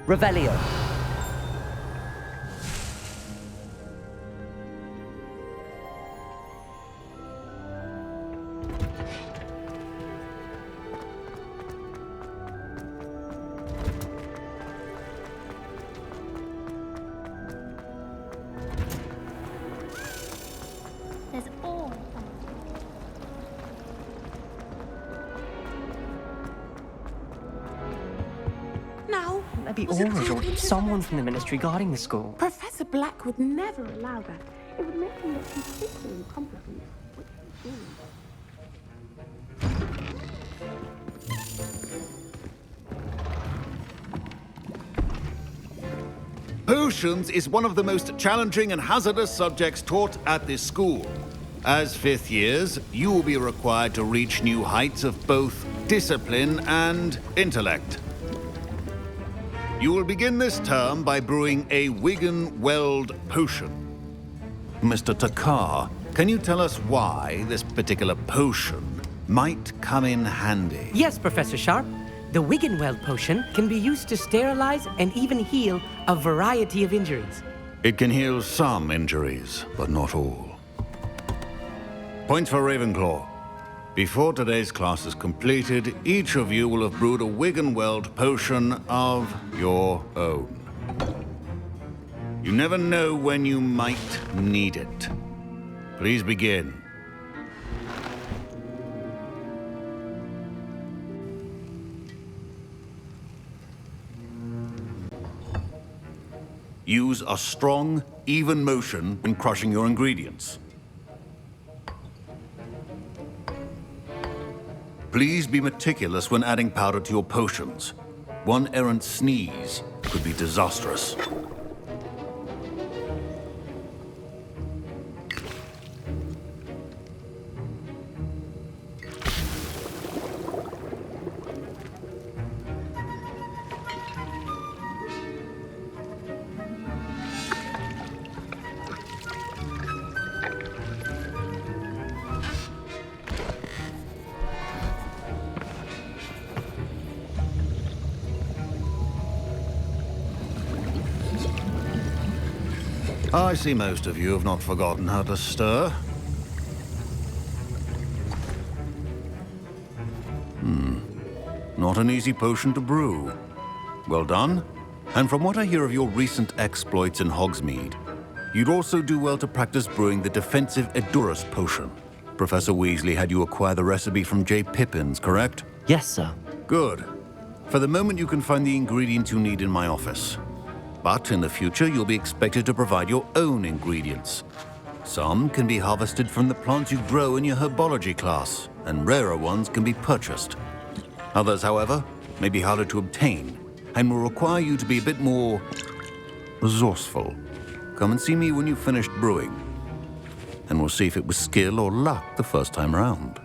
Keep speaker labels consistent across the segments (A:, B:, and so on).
A: Revelio.
B: There's all.
C: Now,
D: Maybe
C: was it
D: Aura or
C: happened?
D: someone from the ministry guarding the school.
C: Professor Black would never allow that. It would make him look completely incompetent, which he did.
E: Potions is one of the most challenging and hazardous subjects taught at this school. As fifth years, you will be required to reach new heights of both discipline and intellect. You will begin this term by brewing a Wigan-Weld potion. Mr. Takar, can you tell us why this particular potion might come in handy?
F: Yes, Professor Sharp. The Wigan-Weld potion can be used to sterilize and even heal a variety of injuries.
E: It can heal some injuries, but not all. Points for Ravenclaw. Before today's class is completed, each of you will have brewed a Wigan-Weld potion of your own. You never know when you might need it. Please begin. Use a strong, even motion when crushing your ingredients. Please be meticulous when adding powder to your potions. One errant sneeze could be disastrous. I see most of you have not forgotten how to stir. Not an easy potion to brew. Well done. And from what I hear of your recent exploits in Hogsmeade, you'd also do well to practice brewing the defensive Edurus potion. Professor Weasley had you acquire the recipe from J. Pippins, correct?
D: Yes, sir.
E: Good. For the moment, you can find the ingredients you need in my office. But in the future, you'll be expected to provide your own ingredients. Some can be harvested from the plants you grow in your herbology class, and rarer ones can be purchased. Others, however, may be harder to obtain, and will require you to be a bit more resourceful. Come and see me when you've finished brewing, and we'll see if it was skill or luck the first time round.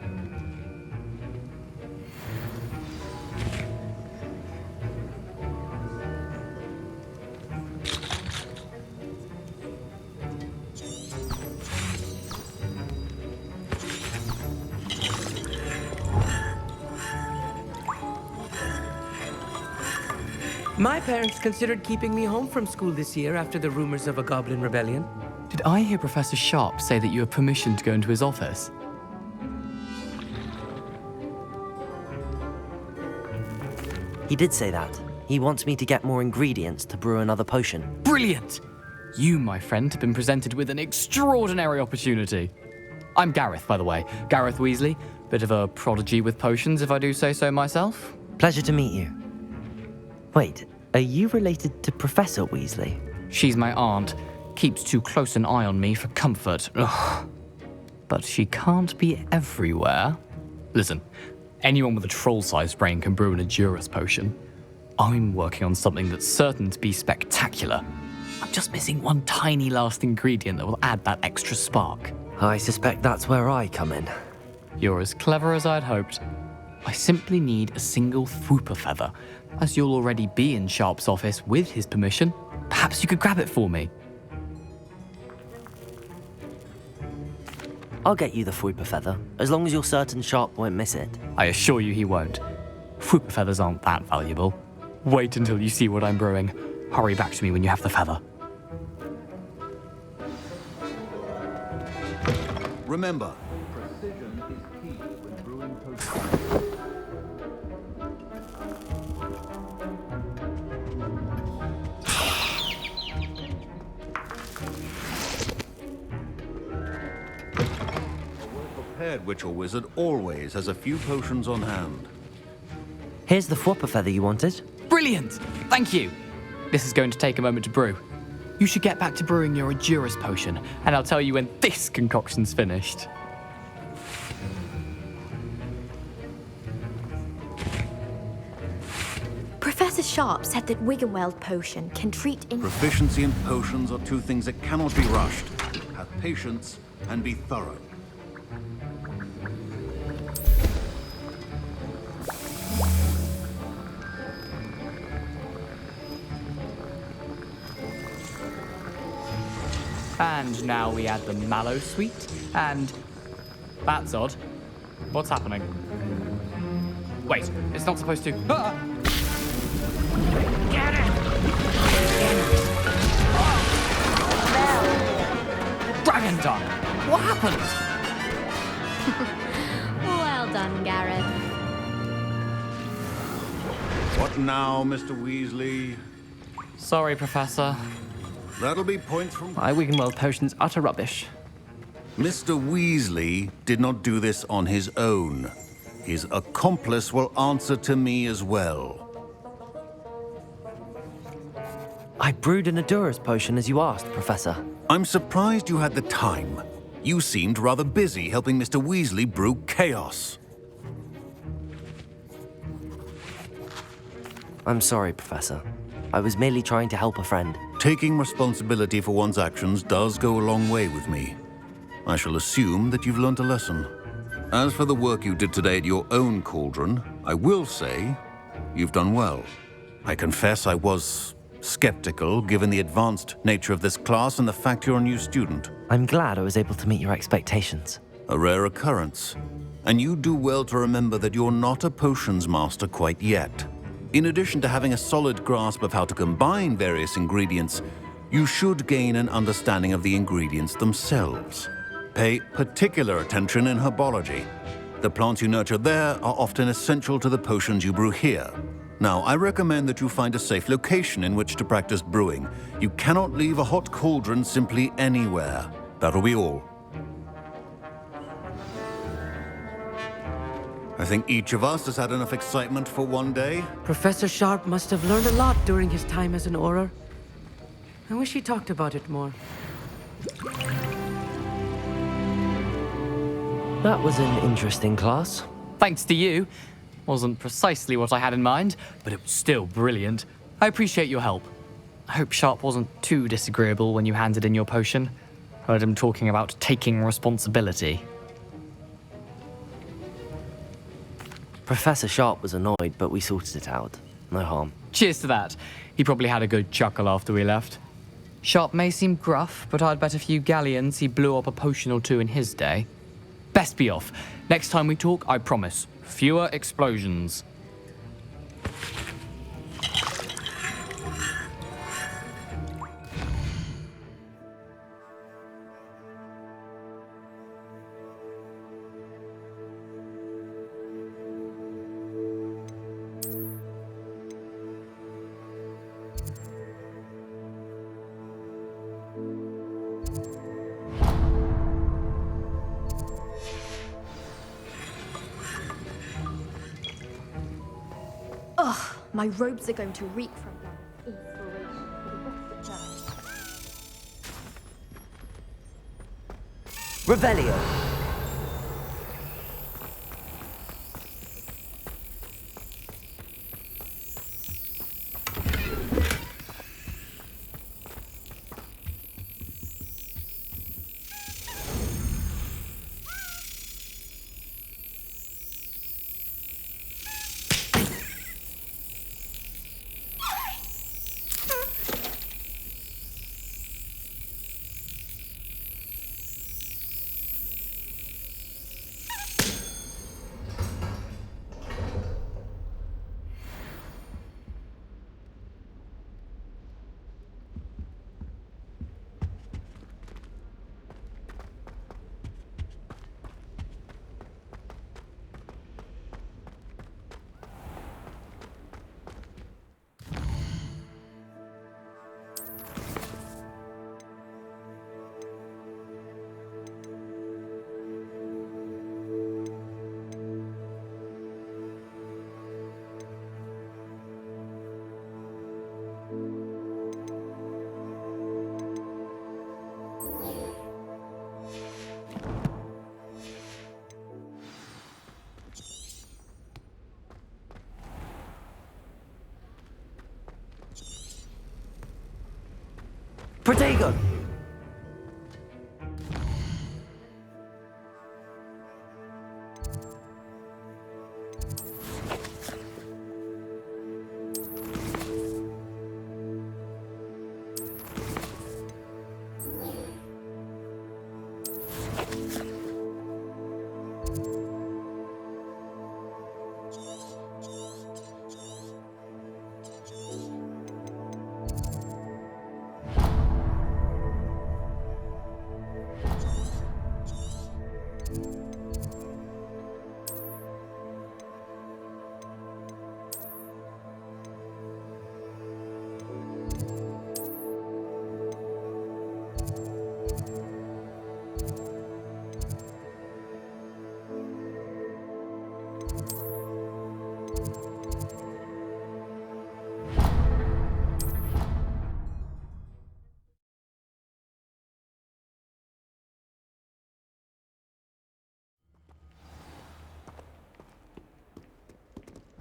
F: My parents considered keeping me home from school this year after the rumors of a goblin rebellion.
G: Did I hear Professor Sharp say that you have permission to go into his office?
A: He did say that. He wants me to get more ingredients to brew another potion.
G: Brilliant! You, my friend, have been presented with an extraordinary opportunity. I'm Gareth, by the way. Gareth Weasley. Bit of a prodigy with potions, if I do say so myself.
A: Pleasure to meet you. Wait, are you related to Professor Weasley?
G: She's my aunt. Keeps too close an eye on me for comfort. Ugh. But she can't be everywhere. Listen, anyone with a troll-sized brain can brew an Edurus potion. I'm working on something that's certain to be spectacular. I'm just missing one tiny last ingredient that will add that extra spark.
A: I suspect that's where I come in.
G: You're as clever as I'd hoped. I simply need a single Fwooper feather. As you'll already be in Sharp's office with his permission, perhaps you could grab it for me.
A: I'll get you the Fwooper feather, as long as you're certain Sharp won't miss it.
G: I assure you he won't. Fwooper feathers aren't that valuable. Wait until you see what I'm brewing. Hurry back to me when you have the feather.
E: Remember, precision is key when brewing potions. A well-prepared witch or wizard always has a few potions on hand.
A: Here's the Fwopper feather you wanted.
G: Brilliant! Thank you! This is going to take a moment to brew. You should get back to brewing your Edurus potion, and I'll tell you when this concoction's finished.
B: Professor Sharp said that Wiggenweld potion can treat in...
E: Proficiency in potions are two things that cannot be rushed. Have patience and be thorough.
G: And now we add the mallow sweet, and... That's odd. What's happening? Wait, it's not supposed to... Ah! Get it! Dragon tongue! What happened?
B: Well done, Gareth.
E: What now, Mr. Weasley?
G: Sorry, Professor.
E: That'll be points from...
D: My Wiggenweld potion's utter rubbish.
E: Mr. Weasley did not do this on his own. His accomplice will answer to me as well.
A: I brewed an Edurus potion as you asked, Professor.
E: I'm surprised you had the time. You seemed rather busy helping Mr. Weasley brew chaos.
A: I'm sorry, Professor. I was merely trying to help a friend.
E: Taking responsibility for one's actions does go a long way with me. I shall assume that you've learnt a lesson. As for the work you did today at your own cauldron, I will say you've done well. I confess I was skeptical, given the advanced nature of this class and the fact you're a new student.
A: I'm glad I was able to meet your expectations.
E: A rare occurrence. And you do well to remember that you're not a potions master quite yet. In addition to having a solid grasp of how to combine various ingredients, you should gain an understanding of the ingredients themselves. Pay particular attention in herbology. The plants you nurture there are often essential to the potions you brew here. Now, I recommend that you find a safe location in which to practice brewing. You cannot leave a hot cauldron simply anywhere. That'll be all. I think each of us has had enough excitement for one day.
F: Professor Sharp must have learned a lot during his time as an Auror. I wish he talked about it more.
A: That was an interesting class.
G: Thanks to you. Wasn't precisely what I had in mind, but it was still brilliant. I appreciate your help. I hope Sharp wasn't too disagreeable when you handed in your potion. Heard him talking about taking responsibility.
A: Professor Sharp was annoyed, but we sorted it out. No harm.
G: Cheers to that. He probably had a good chuckle after we left. Sharp may seem gruff, but I'd bet a few galleons he blew up a potion or two in his day. Best be off. Next time we talk, I promise, fewer explosions.
B: Ugh, my robes are going to reek from them. Inspiration for the rest of the
A: Revelio. Protego!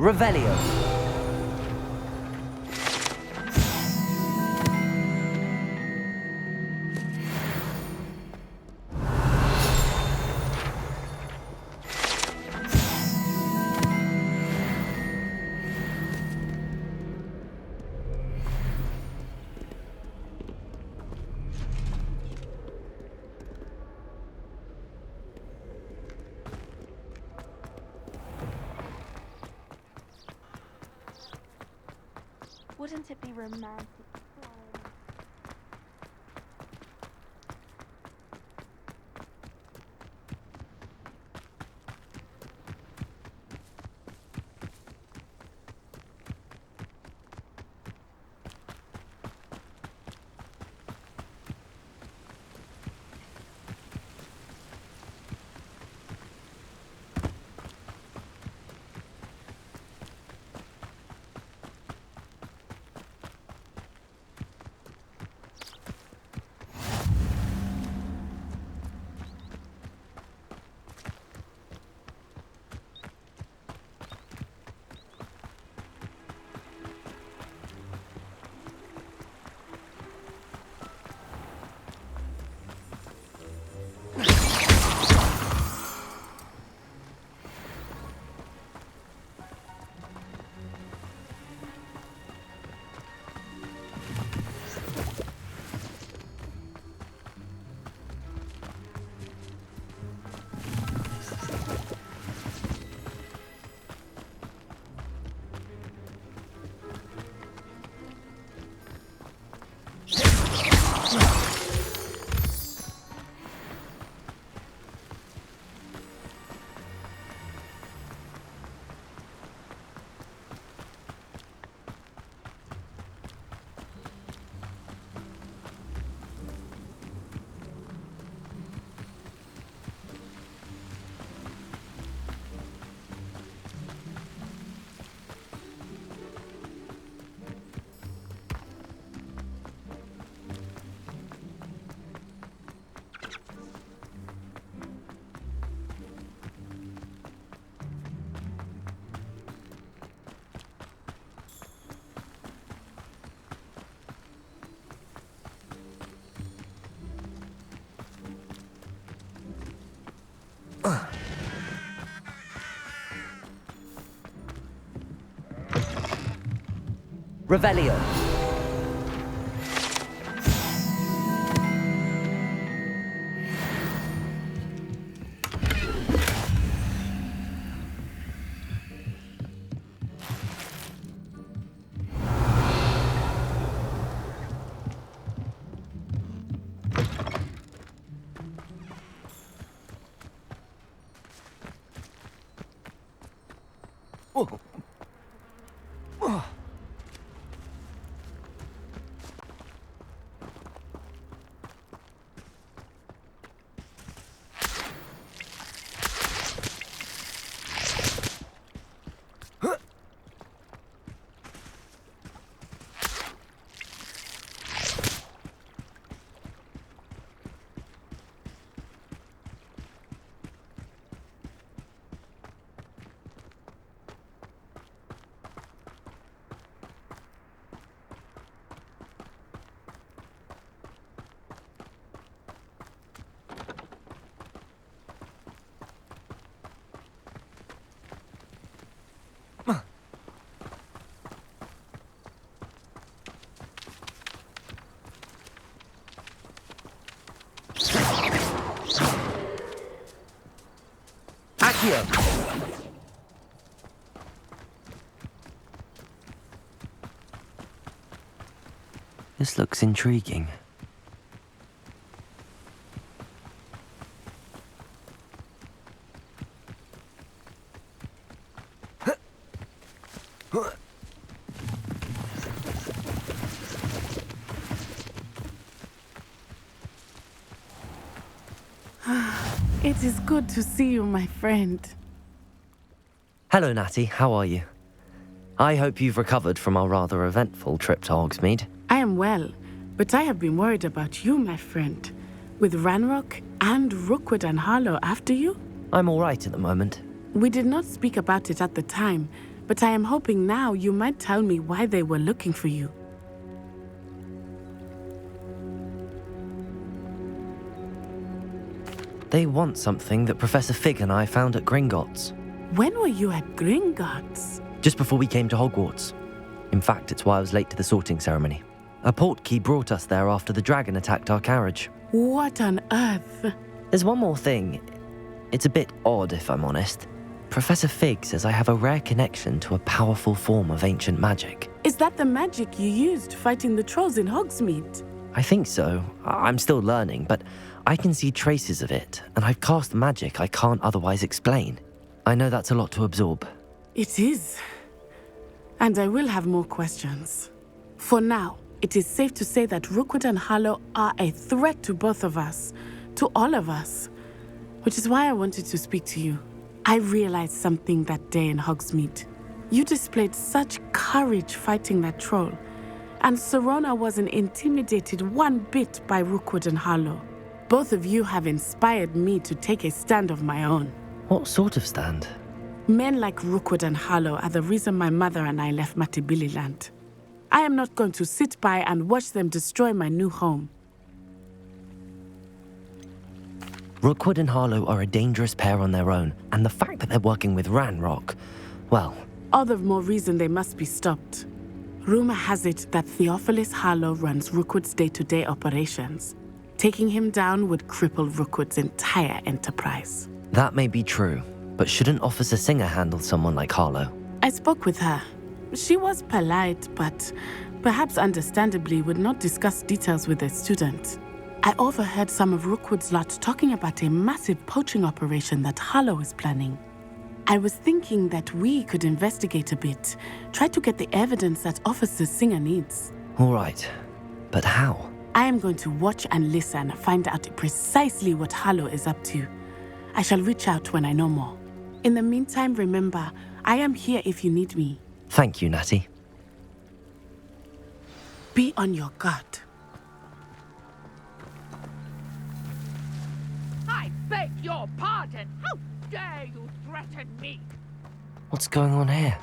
A: Revelio.
C: Wouldn't it be romantic? Revelio.
A: Accio! This looks intriguing.
C: It is good to see you, my friend.
A: Hello, Natty. How are you? I hope you've recovered from our rather eventful trip to Hogsmeade.
C: I am well, but I have been worried about you, my friend. With Ranrock and Rookwood and Harlow after you?
A: I'm all right at the moment.
C: We did not speak about it at the time, but I am hoping now you might tell me why they were looking for you.
A: They want something that Professor Fig and I found at Gringotts.
C: When were you at Gringotts?
A: Just before we came to Hogwarts. In fact, it's why I was late to the sorting ceremony. A portkey brought us there after the dragon attacked our carriage.
C: What on earth?
A: There's one more thing. It's a bit odd, if I'm honest. Professor Fig says I have a rare connection to a powerful form of ancient magic.
C: Is that the magic you used fighting the trolls in Hogsmeade?
A: I think so. I'm still learning, but I can see traces of it, and I've cast magic I can't otherwise explain. I know that's a lot to absorb.
C: It is. And I will have more questions. For now, it is safe to say that Rookwood and Harlow are a threat to both of us, to all of us, which is why I wanted to speak to you. I realized something that day in Hogsmeade. You displayed such courage fighting that troll, and Serona wasn't intimidated one bit by Rookwood and Harlow. Both of you have inspired me to take a stand of my own.
A: What sort of stand?
C: Men like Rookwood and Harlow are the reason my mother and I left Matabeleland. I am not going to sit by and watch them destroy my new home.
A: Rookwood and Harlow are a dangerous pair on their own, and the fact that they're working with Ranrock, well...
C: All the more reason they must be stopped. Rumor has it that Theophilus Harlow runs Rookwood's day-to-day operations. Taking him down would cripple Rookwood's entire enterprise.
A: That may be true, but shouldn't Officer Singer handle someone like Harlow?
C: I spoke with her. She was polite, but perhaps understandably would not discuss details with a student. I overheard some of Rookwood's lot talking about a massive poaching operation that Harlow is planning. I was thinking that we could investigate a bit, try to get the evidence that Officer Singer needs.
A: All right, but how?
C: I am going to watch and listen, find out precisely what Harlow is up to. I shall reach out when I know more. In the meantime, remember, I am here if you need me.
A: Thank you, Natty.
C: Be on your guard.
H: I beg your pardon. How dare you threaten me?
A: What's going on here?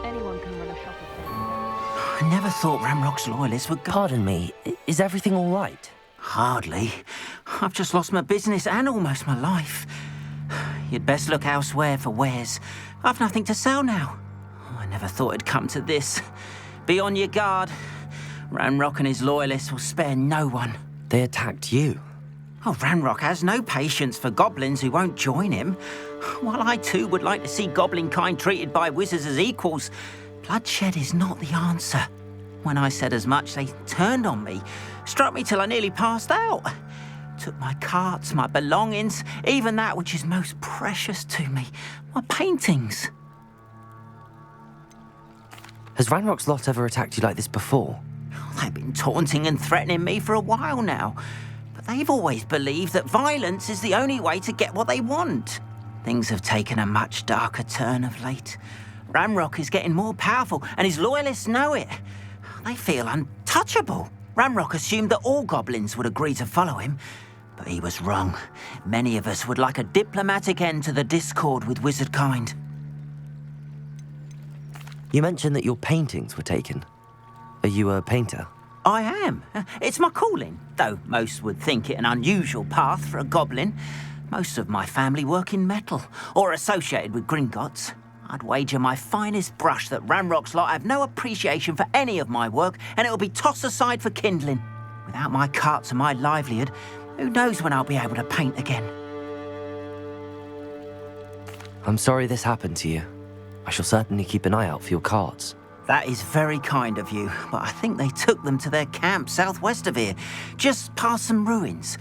B: Anyone can run a shop of things.
I: I never thought Ramrock's loyalists would go.
A: Pardon me, is everything all right?
I: Hardly. I've just lost my business and almost my life. You'd best look elsewhere for wares. I've nothing to sell now. I never thought it'd come to this. Be on your guard. Ranrock and his loyalists will spare no one.
A: They attacked you.
I: Oh, Ranrock has no patience for goblins who won't join him. While I too would like to see goblin kind treated by wizards as equals, bloodshed is not the answer. When I said as much, they turned on me, struck me till I nearly passed out. Took my carts, my belongings, even that which is most precious to me, my paintings.
A: Has Ranrock's lot ever attacked you like this before?
I: They've been taunting and threatening me for a while now, but they've always believed that violence is the only way to get what they want. Things have taken a much darker turn of late. Ranrock is getting more powerful, and his loyalists know it. They feel untouchable. Ranrock assumed that all goblins would agree to follow him, but he was wrong. Many of us would like a diplomatic end to the discord with wizard kind.
A: You mentioned that your paintings were taken. Are you a painter?
I: I am. It's my calling, though most would think it an unusual path for a goblin. Most of my family work in metal, or associated with Gringotts. I'd wager my finest brush that Ranrock's lot have no appreciation for any of my work, and it'll be tossed aside for kindling. Without my carts and my livelihood, Who knows when I'll be able to paint again?
A: I'm sorry this happened to you. I shall certainly keep an eye out for your cards.
I: That is very kind of you, but I think they took them to their camp southwest of here, just past some ruins.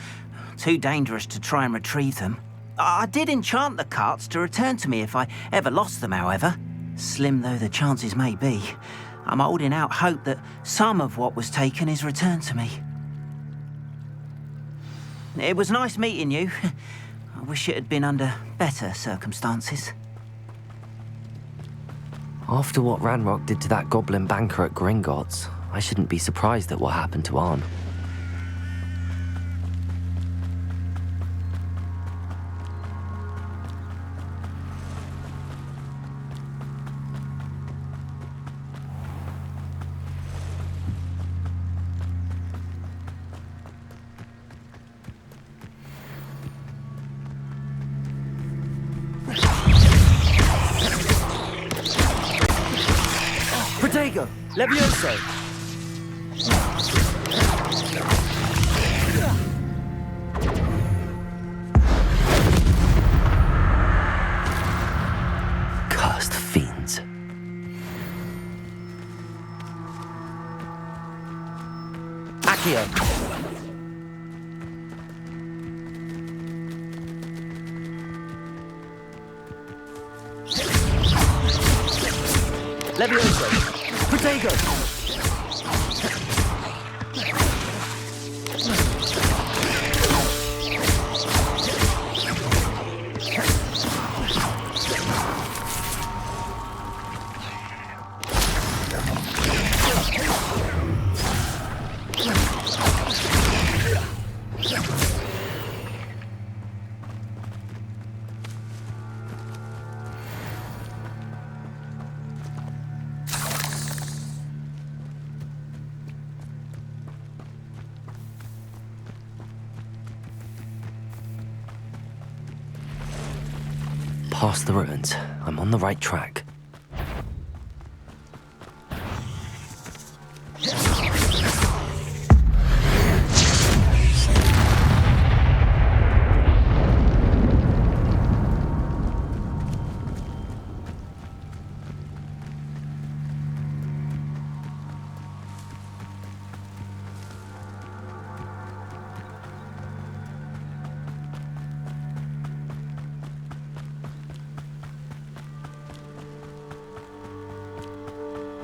I: Too dangerous to try and retrieve them. I did enchant the carts to return to me if I ever lost them, however. Slim though the chances may be, I'm holding out hope that some of what was taken is returned to me. It was nice meeting you. I wish it had been under better circumstances.
A: After what Ranrock did to that goblin banker at Gringotts, I shouldn't be surprised at what happened to Arn.
J: Protego! Levioso!
A: Cursed fiends.
J: Accio! Levioso! Protego!
A: Past the ruins. I'm on the right track.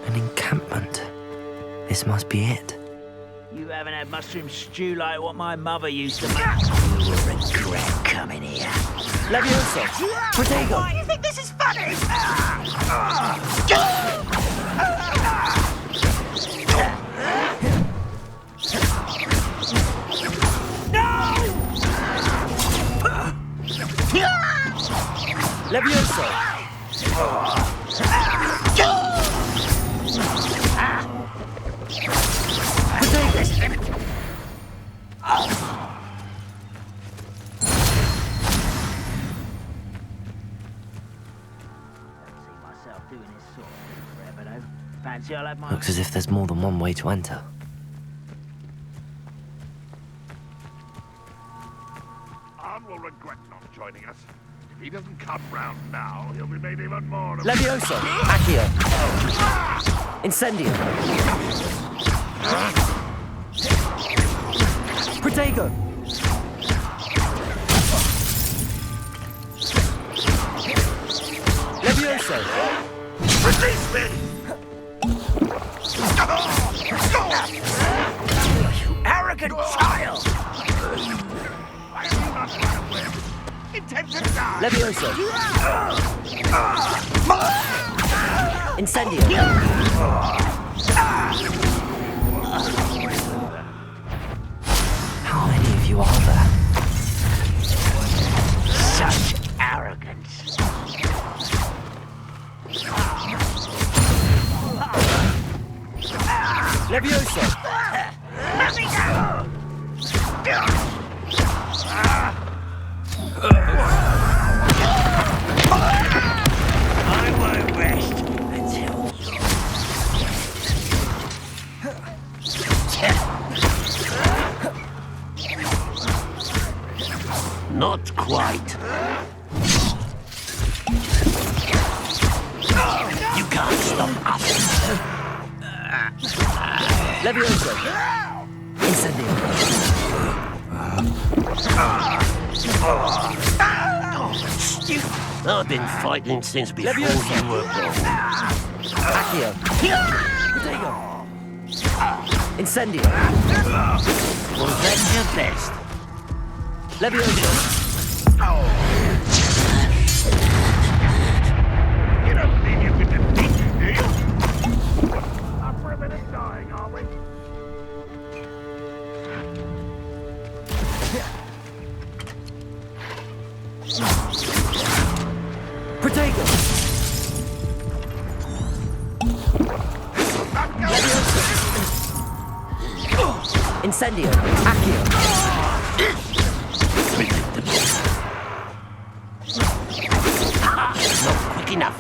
A: An encampment. This must be it.
I: You haven't had mushroom stew like what my mother used to make. You will regret coming here.
J: Levioso! Protego!
H: You think this is funny?
J: Levioso!
A: Looks as if there's more than one way to enter.
K: Arn will regret not joining us. If he doesn't come round now, he'll be made even more of
J: Levioso! Accio! Incendio! Protego! Levioso!
K: Release me!
I: You arrogant child!
K: I will not run away. Intend to die!
J: Levioso! Incendio!
A: How many of you are there?
I: Such arrogance.
J: Levioso!
I: Let me go! I won't rest until
L: Not quite. You can't stop us.
J: Levioso. Incendio.
L: I've been fighting since before
J: Levioso.
L: you were born.
J: Accio. Protego. Incendio.
L: Well, that's your best.
J: Levioso.
K: You don't think you can defeat me, do you? Up for a minute dying, are we?
J: Protego. Levioso. Incendio. Accio.
L: Predictable. Not quick enough.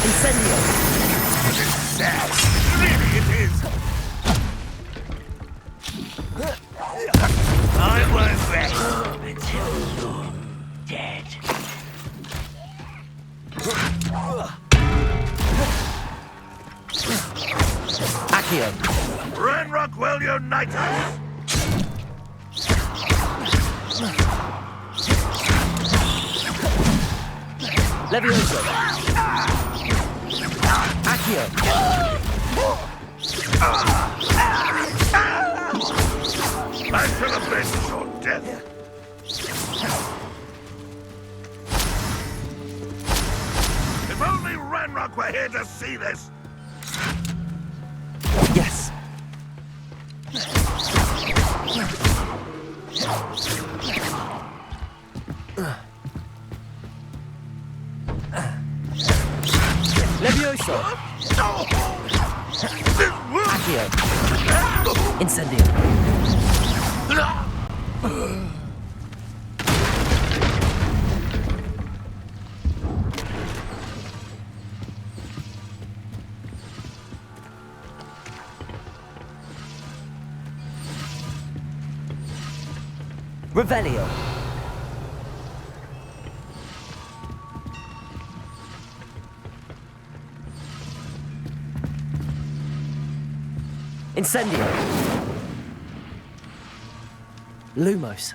J: Incendio.
K: Really, it is.
L: I won't rest until you're dead.
J: Accio.
K: Ranrock will unite us.
J: Levioso. Accio.
K: I shall avenge your death. If only Ranrock were here to see this.
J: Yes. Levioso. Accio. Incendio. Revelio. Incendio. Lumos.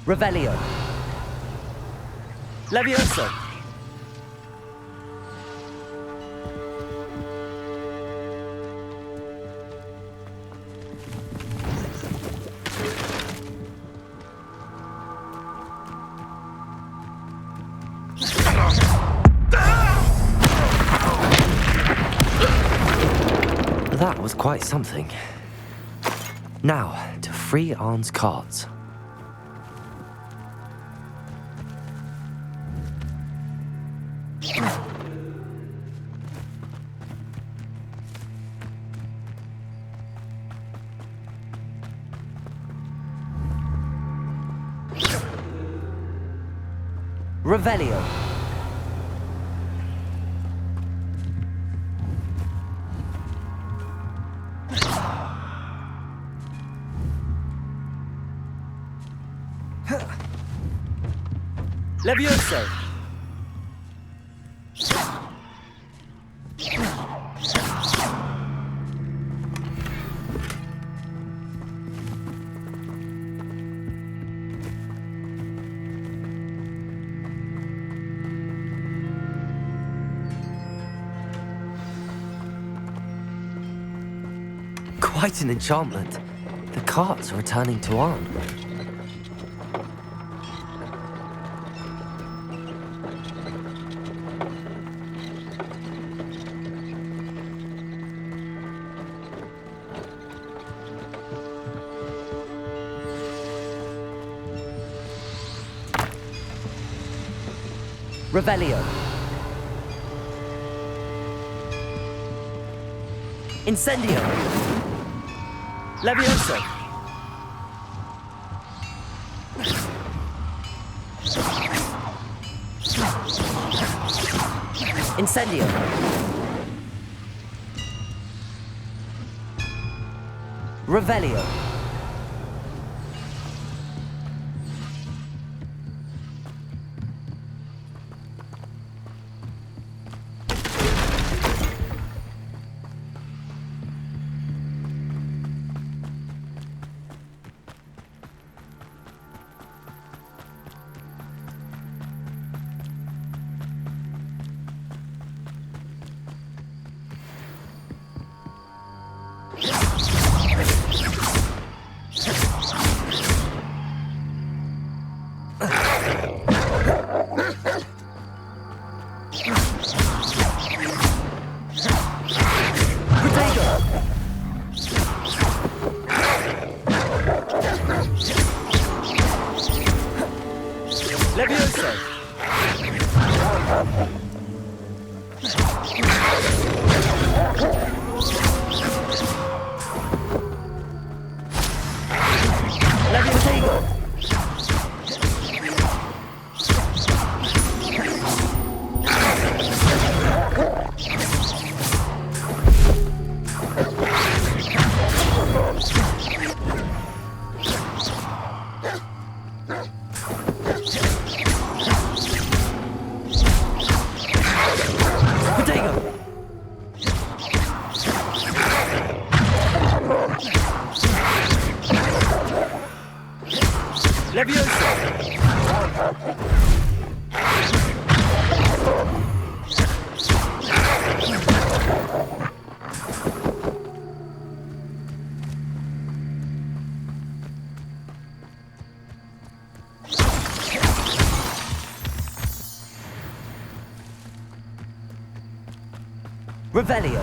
J: Revelio. Levioso.
A: That was quite something. Now, to free Arn's cards.
J: Revelio. Levioso.
A: Quite an enchantment. The carts are returning to Arn.
J: Revelio. Incendio. Levioso. Incendio. Revelio.
A: Levioso! Levioso!
J: Revelio.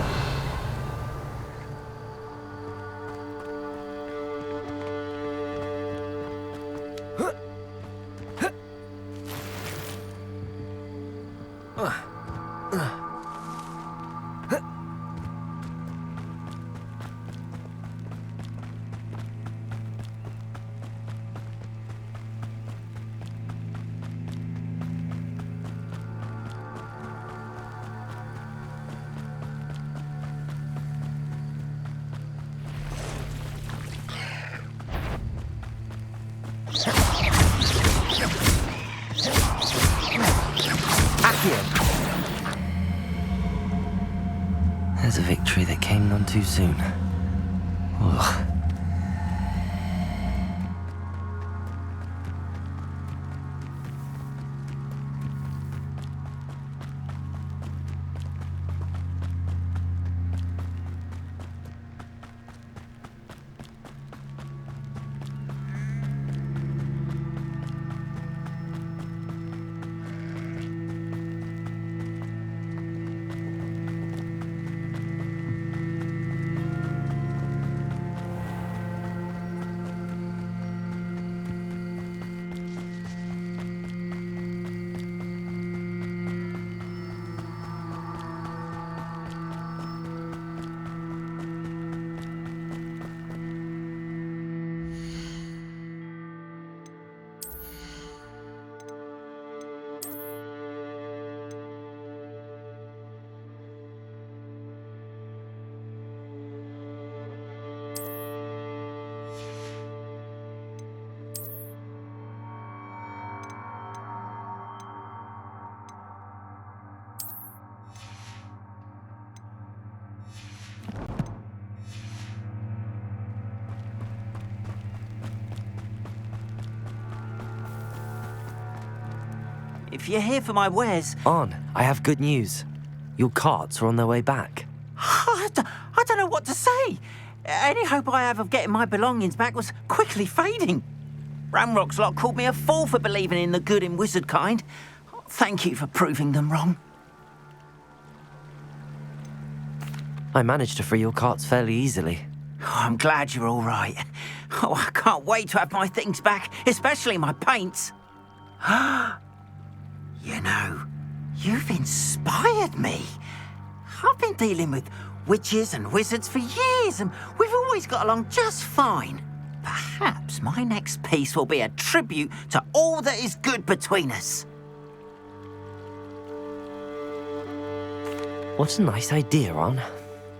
A: There's a victory that came none too soon. Ugh.
I: If you're here for my wares...
A: On, I have good news. Your carts are on their way back.
I: I don't know what to say. Any hope I have of getting my belongings back was quickly fading. Ramrock's lot called me a fool for believing in the good in wizard kind. Thank you for proving them wrong.
A: I managed to free your carts fairly easily.
I: Oh, I'm glad you're all right. Oh, I can't wait to have my things back, especially my paints. You know, you've inspired me. I've been dealing with witches and wizards for years, and we've always got along just fine. Perhaps my next piece will be a tribute to all that is good between us.
A: What a nice idea, Ron.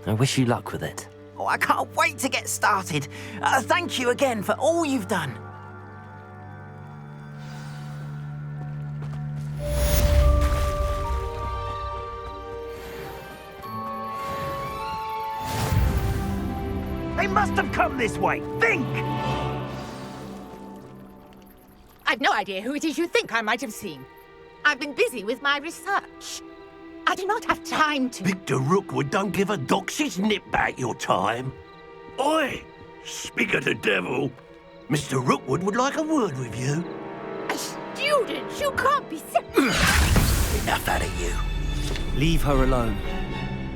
A: I wish you luck with it.
I: Oh, I can't wait to get started. Thank you again for all you've done.
L: They must have come this way. Think!
H: I've no idea who it is you think I might have seen. I've been busy with my research. I do not have time to...
L: Victor Rookwood don't give a doxy's nip back your time. Oi! Speak of the devil. Mr. Rookwood would like a word with you.
H: A student? You can't be serious.
L: Enough out of you.
J: Leave her alone.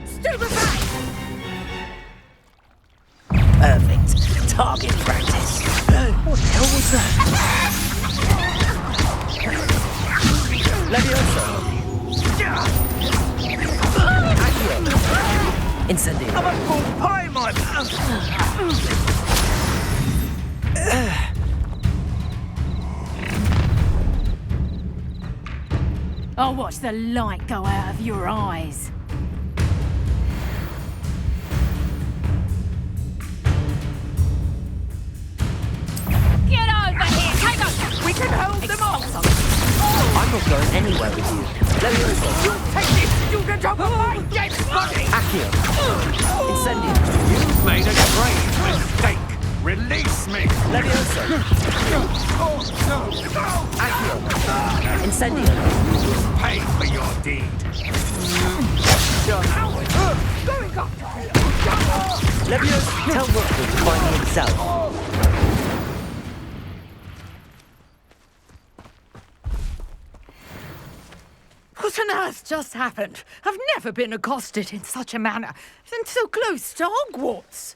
H: Stupefy!
L: Perfect. Target practice. What the hell was that?
J: Levioso! Incendio.
L: I'm a full pie, my...
H: I'll watch the light go out of your eyes. Get over here! Take us! We can hold them off!
J: I'm not going anywhere with you. Levioso!
H: You'll take this student over my dead body!
J: Accio! Incendio!
K: You've made a grave mistake. Release me.
J: Levioso! Accio! Incendio!
K: Pay for your deed.
J: Levioso! Tell Rookwood to find me himself.
H: What on earth just happened? I've never been accosted in such a manner, and so close to Hogwarts.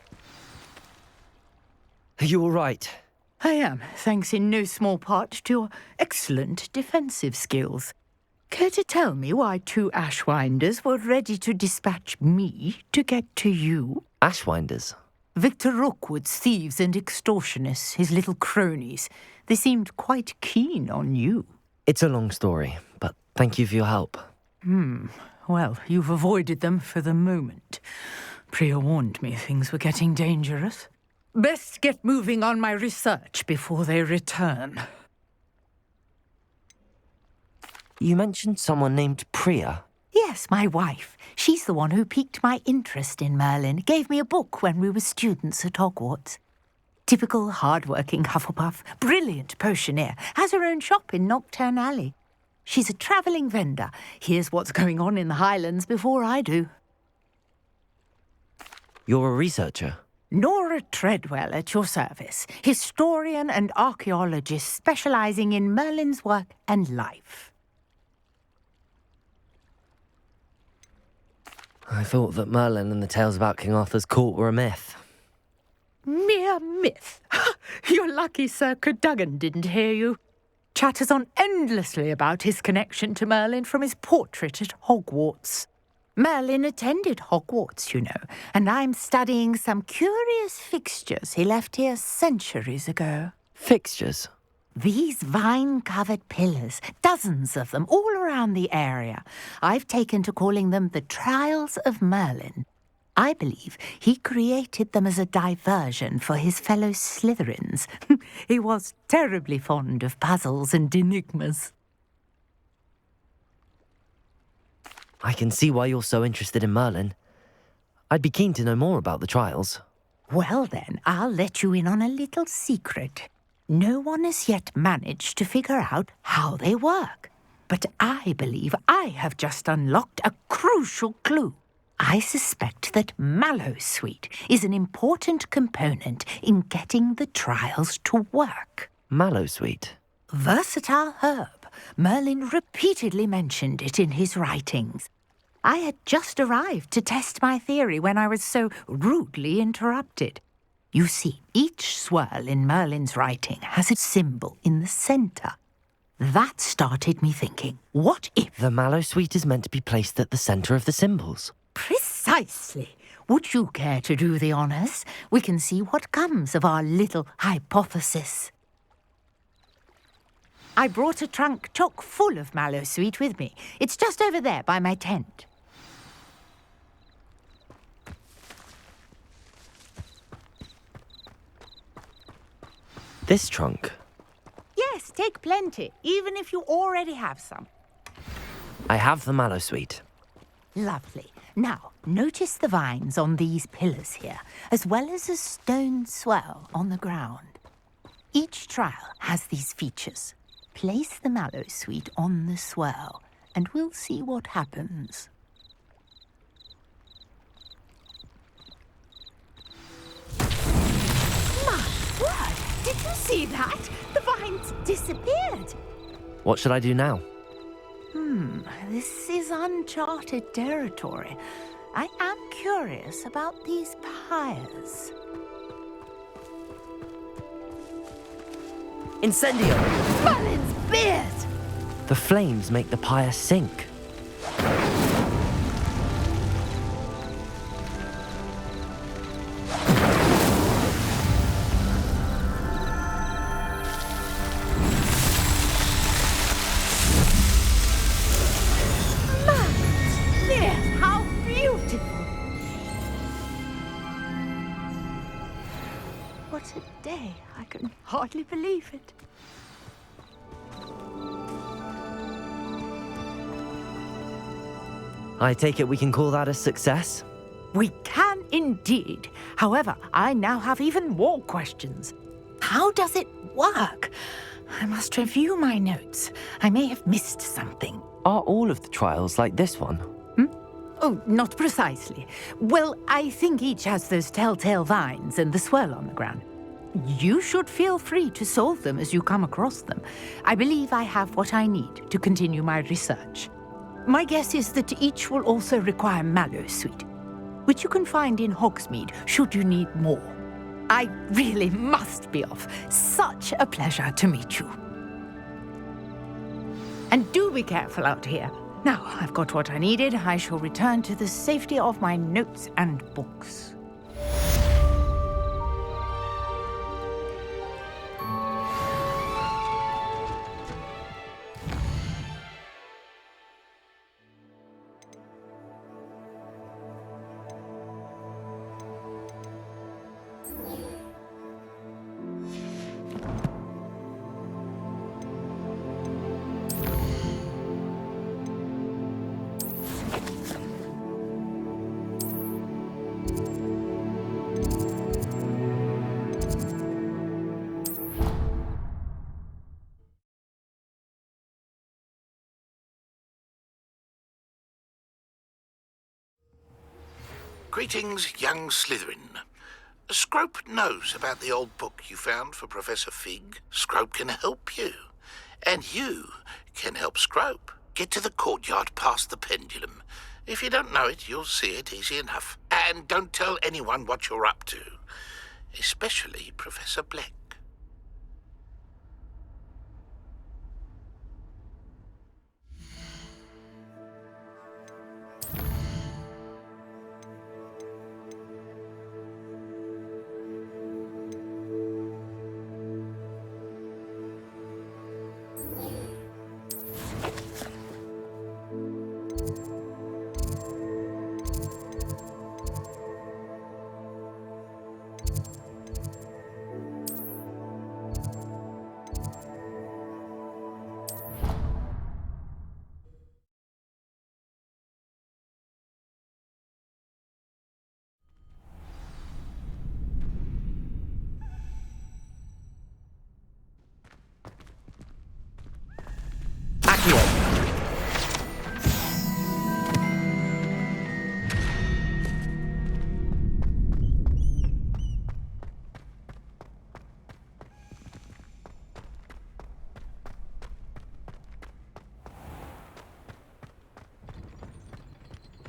A: Are you all right?
H: I am, thanks in no small part to your excellent defensive skills. Care to tell me why two Ashwinders were ready to dispatch me to get to you?
A: Ashwinders?
H: Victor Rookwood's thieves and extortionists, his little cronies. They seemed quite keen on you.
A: It's a long story, but thank you for your help.
H: Well, you've avoided them for the moment. Priya warned me things were getting dangerous. Best get moving on my research before they return.
A: You mentioned someone named Priya.
H: Yes, my wife. She's the one who piqued my interest in Merlin. Gave me a book when we were students at Hogwarts. Typical hard-working Hufflepuff, brilliant potioneer, has her own shop in Nocturne Alley. She's a travelling vendor. Hears what's going on in the Highlands before I do.
A: You're a researcher?
H: Nora Treadwell at your service, historian and archaeologist specialising in Merlin's work and life.
A: I thought that Merlin and the tales about King Arthur's court were a myth.
H: Mere myth. You're lucky Sir Cadogan didn't hear you. Chatters on endlessly about his connection to Merlin from his portrait at Hogwarts. Merlin attended Hogwarts, you know, and I'm studying some curious fixtures he left here centuries ago.
A: Fixtures?
H: These vine-covered pillars, dozens of them, all around the area. I've taken to calling them the Trials of Merlin. I believe he created them as a diversion for his fellow Slytherins. He was terribly fond of puzzles and enigmas.
A: I can see why you're so interested in Merlin. I'd be keen to know more about the trials.
H: Well then, I'll let you in on a little secret. No one has yet managed to figure out how they work. But I believe I have just unlocked a crucial clue. I suspect that Mallowsweet is an important component in getting the trials to work.
A: Mallowsweet?
H: Versatile herb. Merlin repeatedly mentioned it in his writings. I had just arrived to test my theory when I was so rudely interrupted. You see, each swirl in Merlin's writing has a symbol in the centre. That started me thinking, what if...
A: The Mallowsweet is meant to be placed at the centre of the symbols.
H: Precisely. Would you care to do the honours? We can see what comes of our little hypothesis. I brought a trunk chock full of Mallowsweet with me. It's just over there by my tent.
A: This trunk?
H: Yes, take plenty, even if you already have some.
A: I have the mallow sweet.
H: Lovely. Now, notice the vines on these pillars here, as well as a stone swell on the ground. Each trial has these features. Place the mallow sweet on the swell, and we'll see what happens. My word! Did you see that? The vines disappeared.
A: What should I do now?
H: This is uncharted territory. I am curious about these pyres.
A: Incendio!
H: Merlin's beard!
A: The flames make the pyre sink.
H: What a day. I can hardly believe it.
A: I take it we can call that a success?
H: We can indeed. However, I now have even more questions. How does it work? I must review my notes. I may have missed something.
A: Are all of the trials like this one?
H: Oh, not precisely. Well, I think each has those telltale vines and the swirl on the ground. You should feel free to solve them as you come across them. I believe I have what I need to continue my research. My guess is that each will also require mallow sweet, which you can find in Hogsmeade should you need more. I really must be off. Such a pleasure to meet you. And do be careful out here. Now I've got what I needed. I shall return to the safety of my notes and books.
K: Greetings, young Slytherin. Scrope knows about the old book you found for Professor Fig. Scrope can help you. And you can help Scrope. Get to the courtyard past the pendulum. If you don't know it, you'll see it easy enough. And don't tell anyone what you're up to. Especially Professor Black.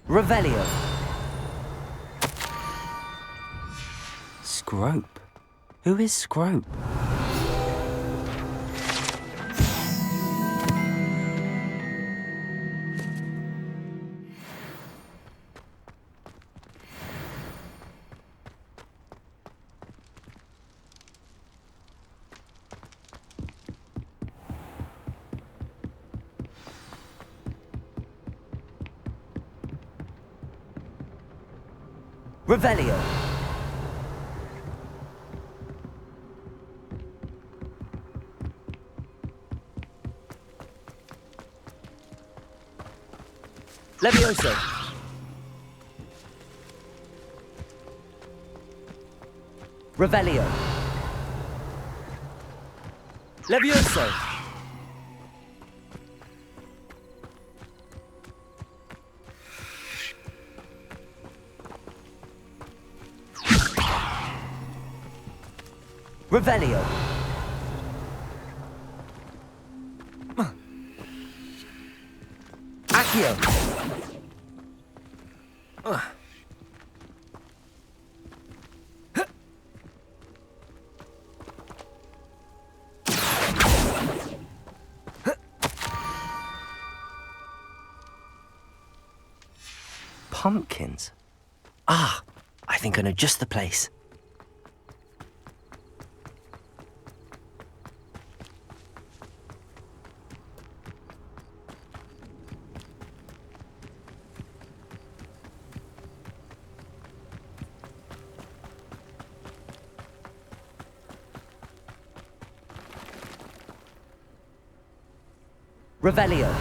A: Revelio. Scrope? Who is Scrope? Revelio.
J: Levioso. Revelio. Levioso. Revelio. Accio.
A: Pumpkins? Ah, I think I know just the place.
J: Revelio.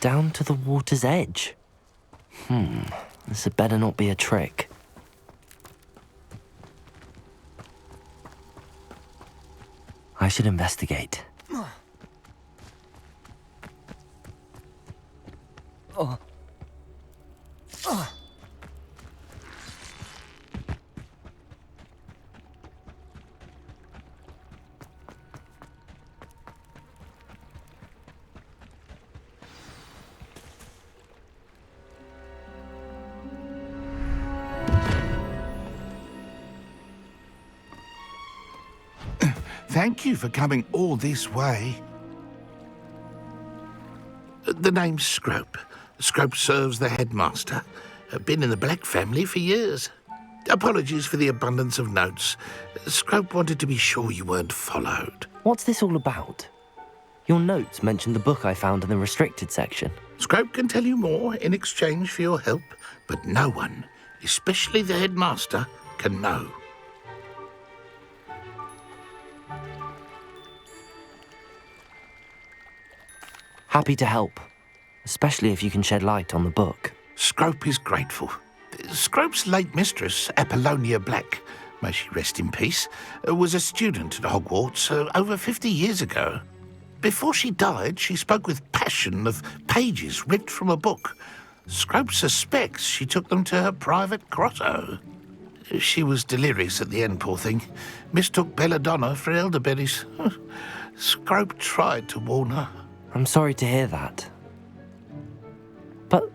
A: Down to the water's edge. This had better not be a trick. I should investigate.
K: Thank you for coming all this way. The name's Scrope. Scrope serves the headmaster. Been in the Black family for years. Apologies for the abundance of notes. Scrope wanted to be sure you weren't followed.
A: What's this all about? Your notes mentioned the book I found in the restricted section.
K: Scrope can tell you more in exchange for your help, but no one, especially the headmaster, can know.
A: Happy to help, especially if you can shed light on the book.
K: Scrope is grateful. Scrope's late mistress, Apollonia Black, may she rest in peace, was a student at Hogwarts over 50 years ago. Before she died, she spoke with passion of pages ripped from a book. Scrope suspects she took them to her private grotto. She was delirious at the end, poor thing. Mistook belladonna for elderberries. Scrope tried to warn her.
A: I'm sorry to hear that. But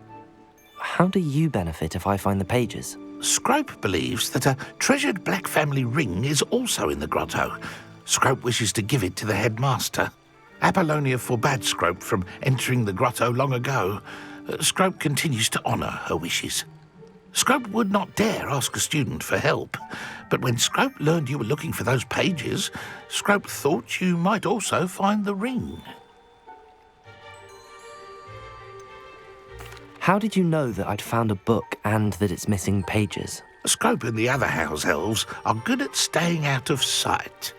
A: how do you benefit if I find the pages?
K: Scrope believes that a treasured Black family ring is also in the grotto. Scrope wishes to give it to the headmaster. Apollonia forbade Scrope from entering the grotto long ago. Scrope continues to honour her wishes. Scrope would not dare ask a student for help, but when Scrope learned you were looking for those pages, Scrope thought you might also find the ring.
A: How did you know that I'd found a book and that it's missing pages?
K: Scrope and the other house elves are good at staying out of sight.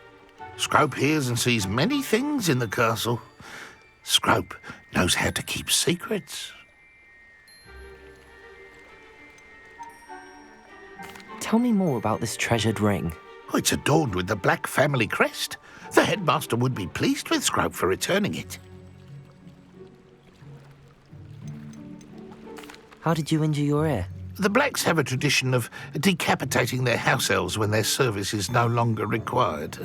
K: Scrope hears and sees many things in the castle. Scrope knows how to keep secrets.
A: Tell me more about this treasured ring.
K: Oh, it's adorned with the Black family crest. The headmaster would be pleased with Scrope for returning it.
A: How did you injure your ear?
K: The Blacks have a tradition of decapitating their house elves when their service is no longer required.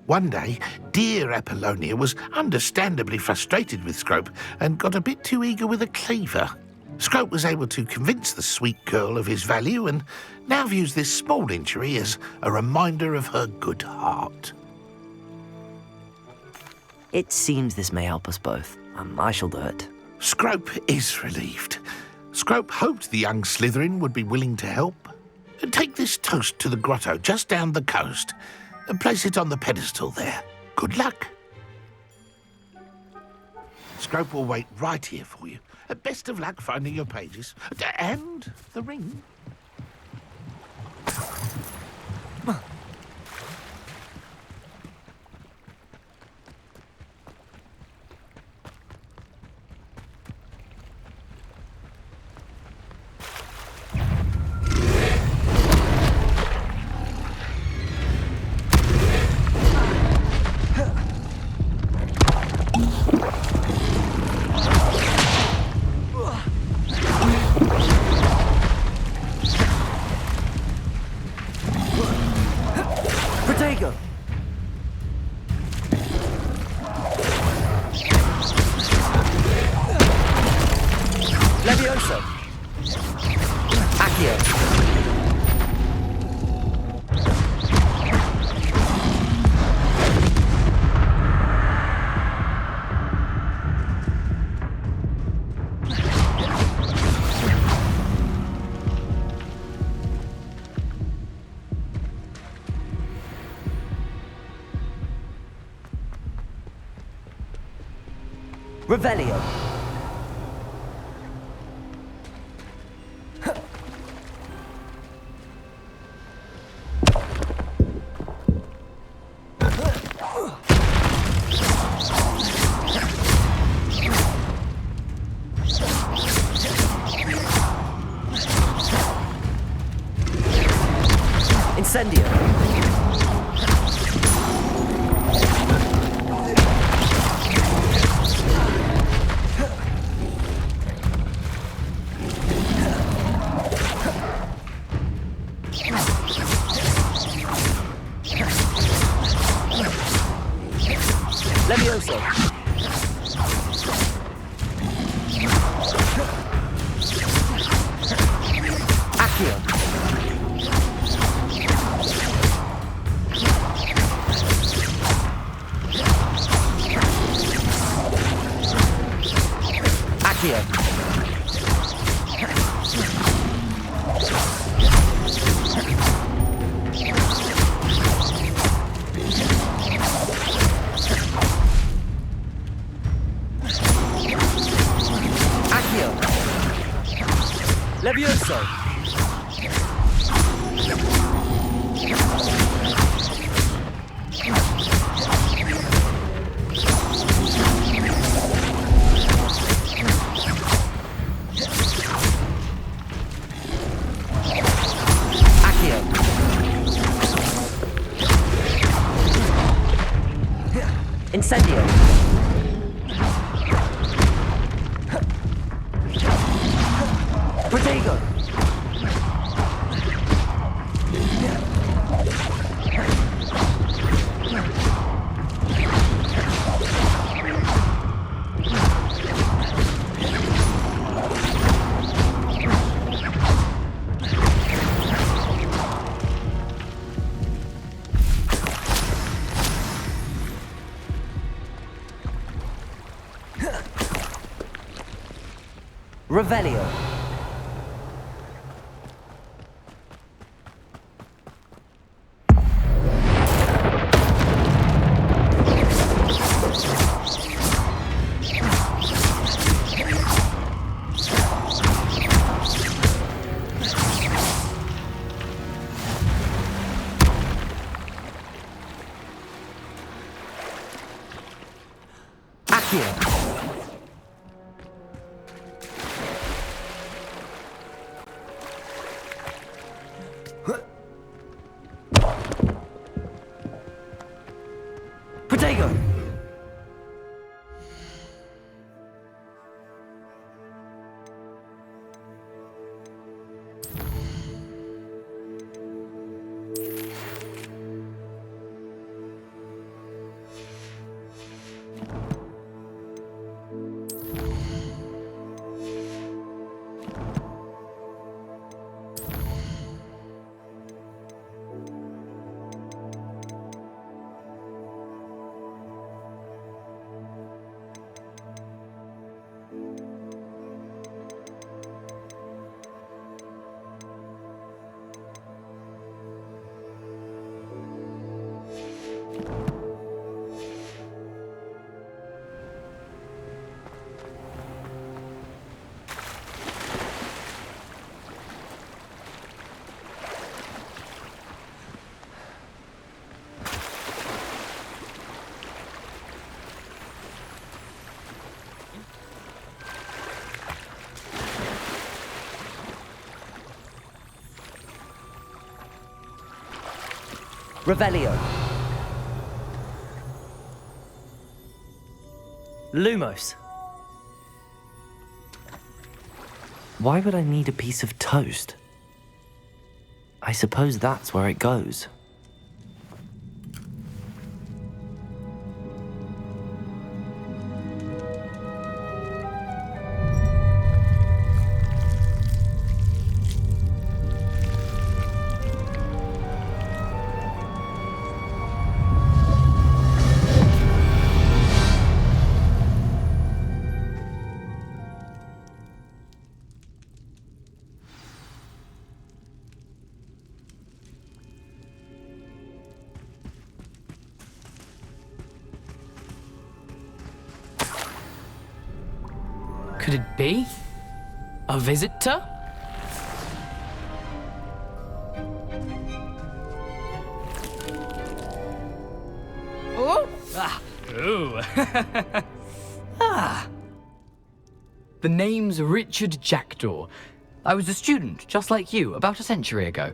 K: One day, dear Apollonia was understandably frustrated with Scrope and got a bit too eager with a cleaver. Scrope was able to convince the sweet girl of his value and now views this small injury as a reminder of her good heart.
A: It seems this may help us both. I shall do it.
K: Scrope is relieved. Scrope hoped the young Slytherin would be willing to help. Take this toast to the grotto just down the coast and place it on the pedestal there. Good luck. Scrope will wait right here for you. Best of luck finding your pages. And the ring.
J: Protego! Levioso! Accio! Revelio. Incendio. Levioso. Accio. Accio. Accio. Levioso. Accio. Incendio. Protego. Revelio. Accio. Protego. Revelio. Lumos.
A: Why would I need a piece of toast? I suppose that's where it goes.
D: Could it be? A visitor? Oh! Ah! Ooh! Ah! The name's Richard Jackdaw. I was a student, just like you, about a century ago.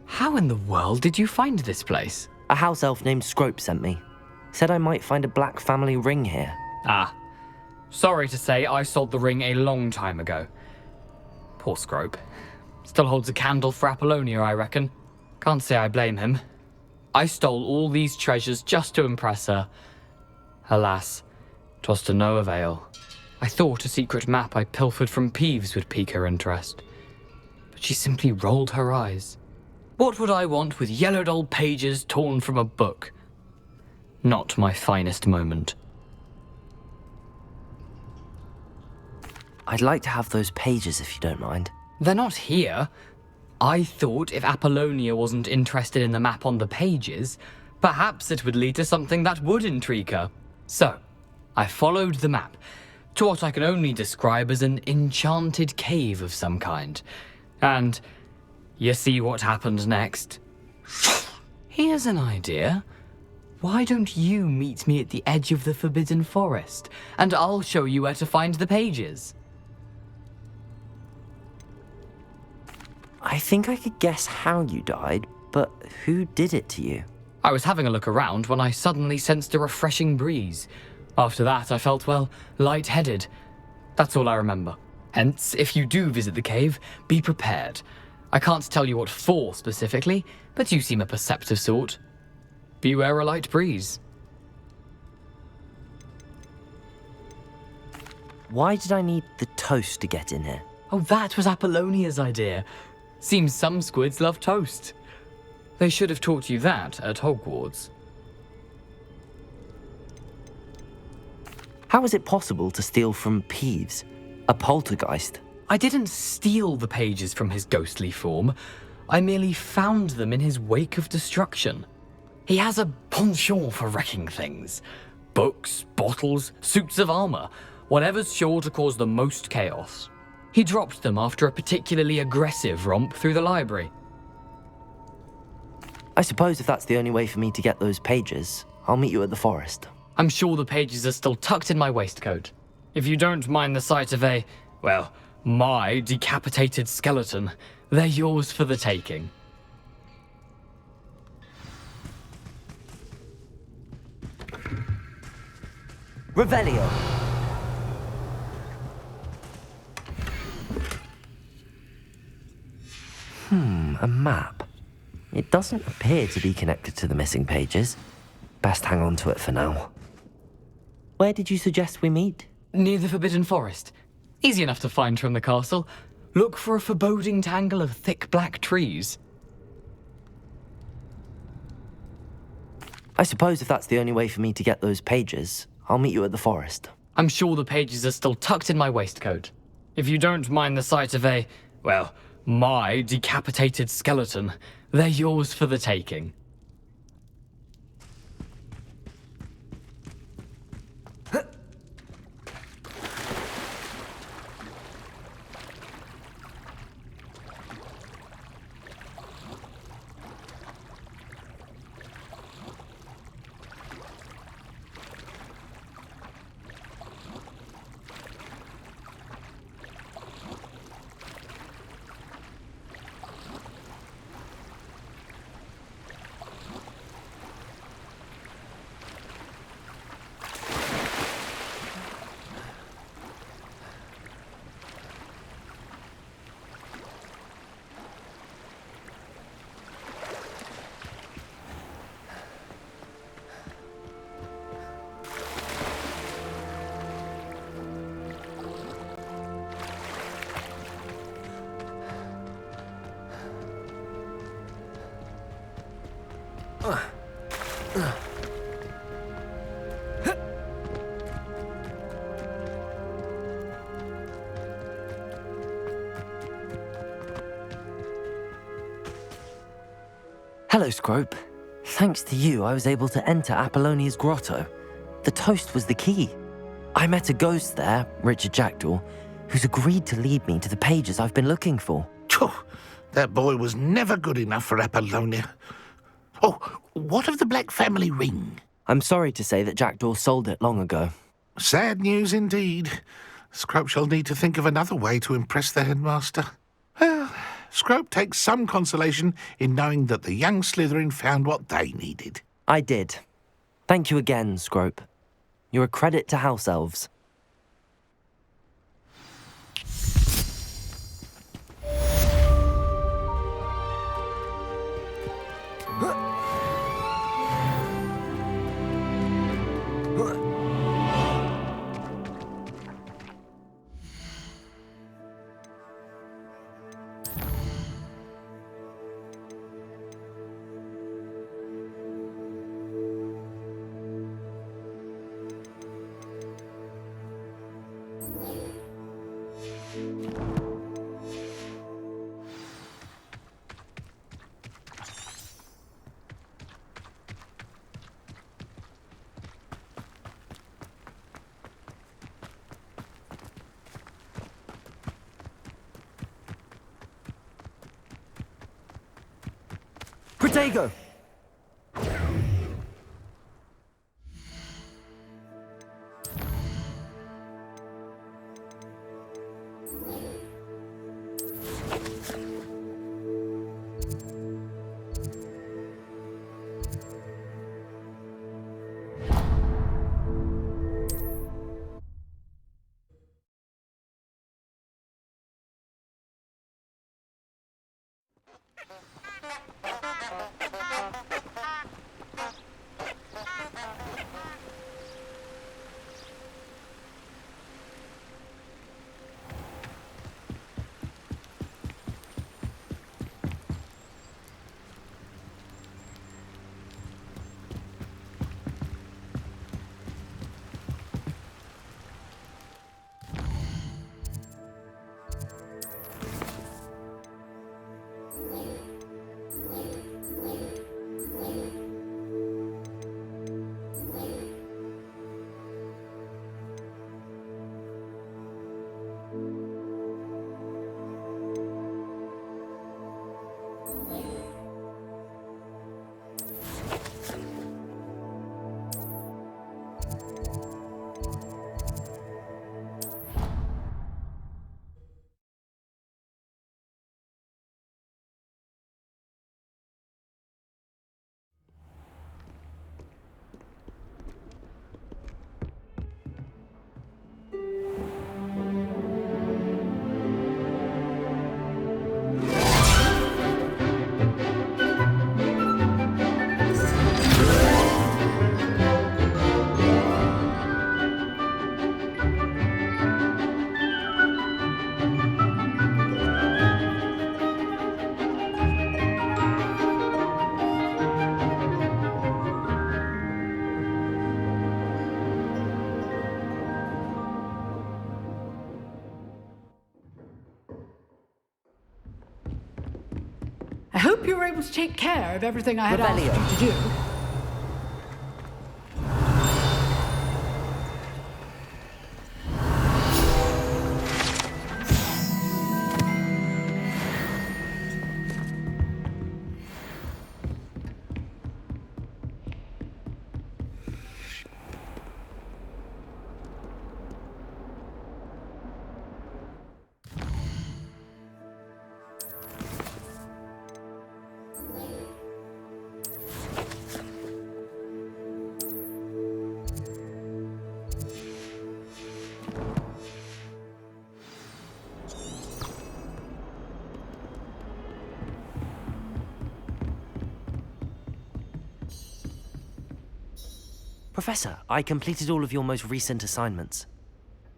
D: How in the world did you find this place?
A: A house elf named Scrope sent me. Said I might find a black family ring here.
D: Ah. Sorry to say, I sold the ring a long time ago. Poor Scrope. Still holds a candle for Apollonia, I reckon. Can't say I blame him. I stole all these treasures just to impress her. Alas, 'twas to no avail. I thought a secret map I pilfered from Peeves would pique her interest. But she simply rolled her eyes. What would I want with yellowed old pages torn from a book? Not my finest moment.
A: I'd like to have those pages if you don't mind.
D: They're not here. I thought if Apollonia wasn't interested in the map on the pages, perhaps it would lead to something that would intrigue her. So, I followed the map to what I can only describe as an enchanted cave of some kind. And you see what happened next? Here's an idea. Why don't you meet me at the edge of the Forbidden Forest, and I'll show you where to find the pages.
A: I think I could guess how you died, but who did it to you?
D: I was having a look around when I suddenly sensed a refreshing breeze. After that, I felt, well, lightheaded. That's all I remember. Hence, if you do visit the cave, be prepared. I can't tell you what for specifically, but you seem a perceptive sort. Beware a light breeze.
A: Why did I need the toast to get in here?
D: Oh, that was Apollonia's idea. Seems some squids love toast. They should have taught you that at Hogwarts.
A: How is it possible to steal from Peeves, a poltergeist?
D: I didn't steal the pages from his ghostly form. I merely found them in his wake of destruction. He has a penchant for wrecking things. Books, bottles, suits of armor, whatever's sure to cause the most chaos. He dropped them after a particularly aggressive romp through the library.
A: I suppose if that's the only way for me to get those pages, I'll meet you at the forest.
D: I'm sure the pages are still tucked in my waistcoat. If you don't mind the sight of a, well, my decapitated skeleton, they're yours for the taking.
J: Revelio.
A: A map. It doesn't appear to be connected to the missing pages. Best hang on to it for now. Where did you suggest we meet?
D: Near the Forbidden Forest. Easy enough to find from the castle. Look for a foreboding tangle of thick black trees.
A: I suppose if that's the only way for me to get those pages, I'll meet you at the forest.
D: I'm sure the pages are still tucked in my waistcoat. If you don't mind the sight of a, well, my decapitated skeleton, they're yours for the taking.
A: Hello, Scrope. Thanks to you, I was able to enter Apollonia's grotto. The toast was the key. I met a ghost there, Richard Jackdaw, who's agreed to lead me to the pages I've been looking for.
K: Phew, that boy was never good enough for Apollonia. Oh, what of the Black family ring?
A: I'm sorry to say that Jackdaw sold it long ago.
K: Sad news indeed. Scrope shall need to think of another way to impress the headmaster. Well, Scrope takes some consolation in knowing that the young Slytherin found what they needed.
A: I did. Thank you again, Scrope. You're a credit to House Elves. Protego!
M: I hope you were able to take care of everything I had asked you to do.
A: Professor, I completed all of your most recent assignments.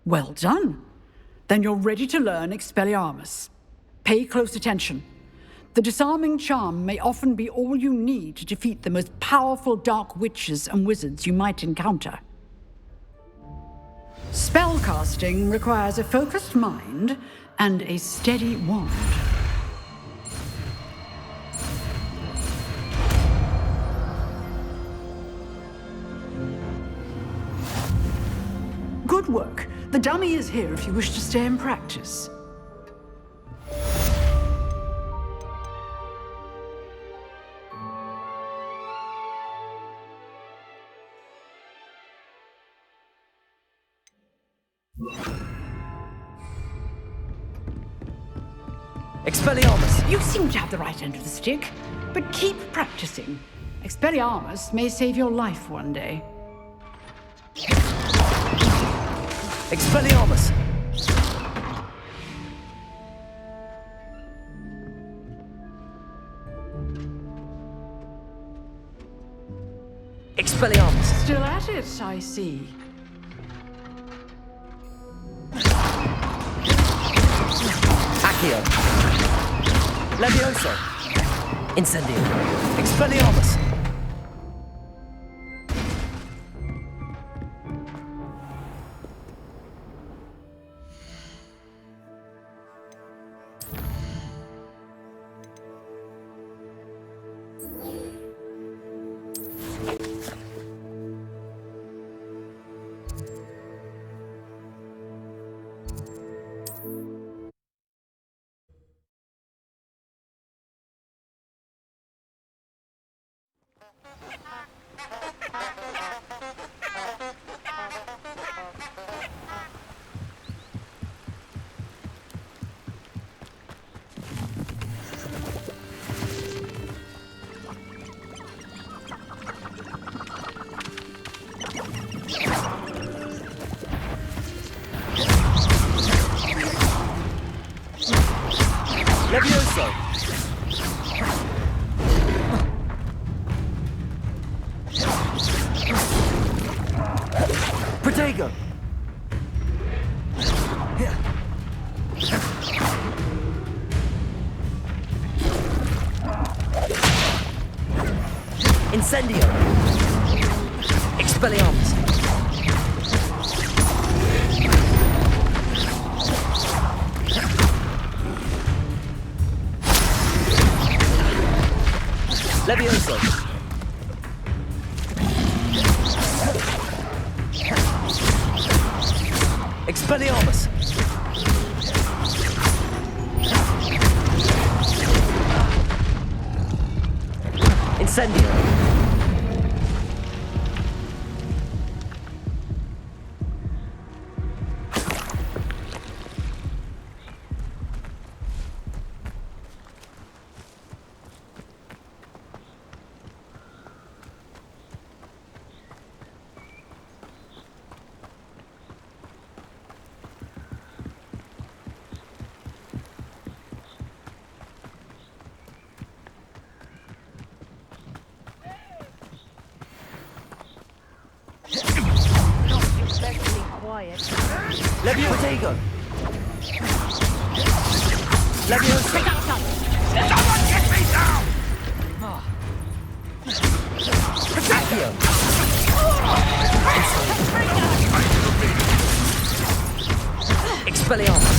M: Well done. Then you're ready to learn Expelliarmus. Pay close attention. The disarming charm may often be all you need to defeat the most powerful dark witches and wizards you might encounter. Spellcasting requires a focused mind and a steady wand. Good work. The dummy is here if you wish to stay and practice.
J: Expelliarmus!
M: You seem to have the right end of the stick, but keep practicing. Expelliarmus may save your life one day.
J: Expelliarmus! Expelliarmus!
M: Still at it, I see.
J: Accio! Levioso! Incendio! Expelliarmus! Levioso! Protego! Incendio! Expelliarmus! Levioso! Expelliarmus! Incendio! Levioso! Levioso!
K: Someone get me down!
J: Accio! Expelliarmus!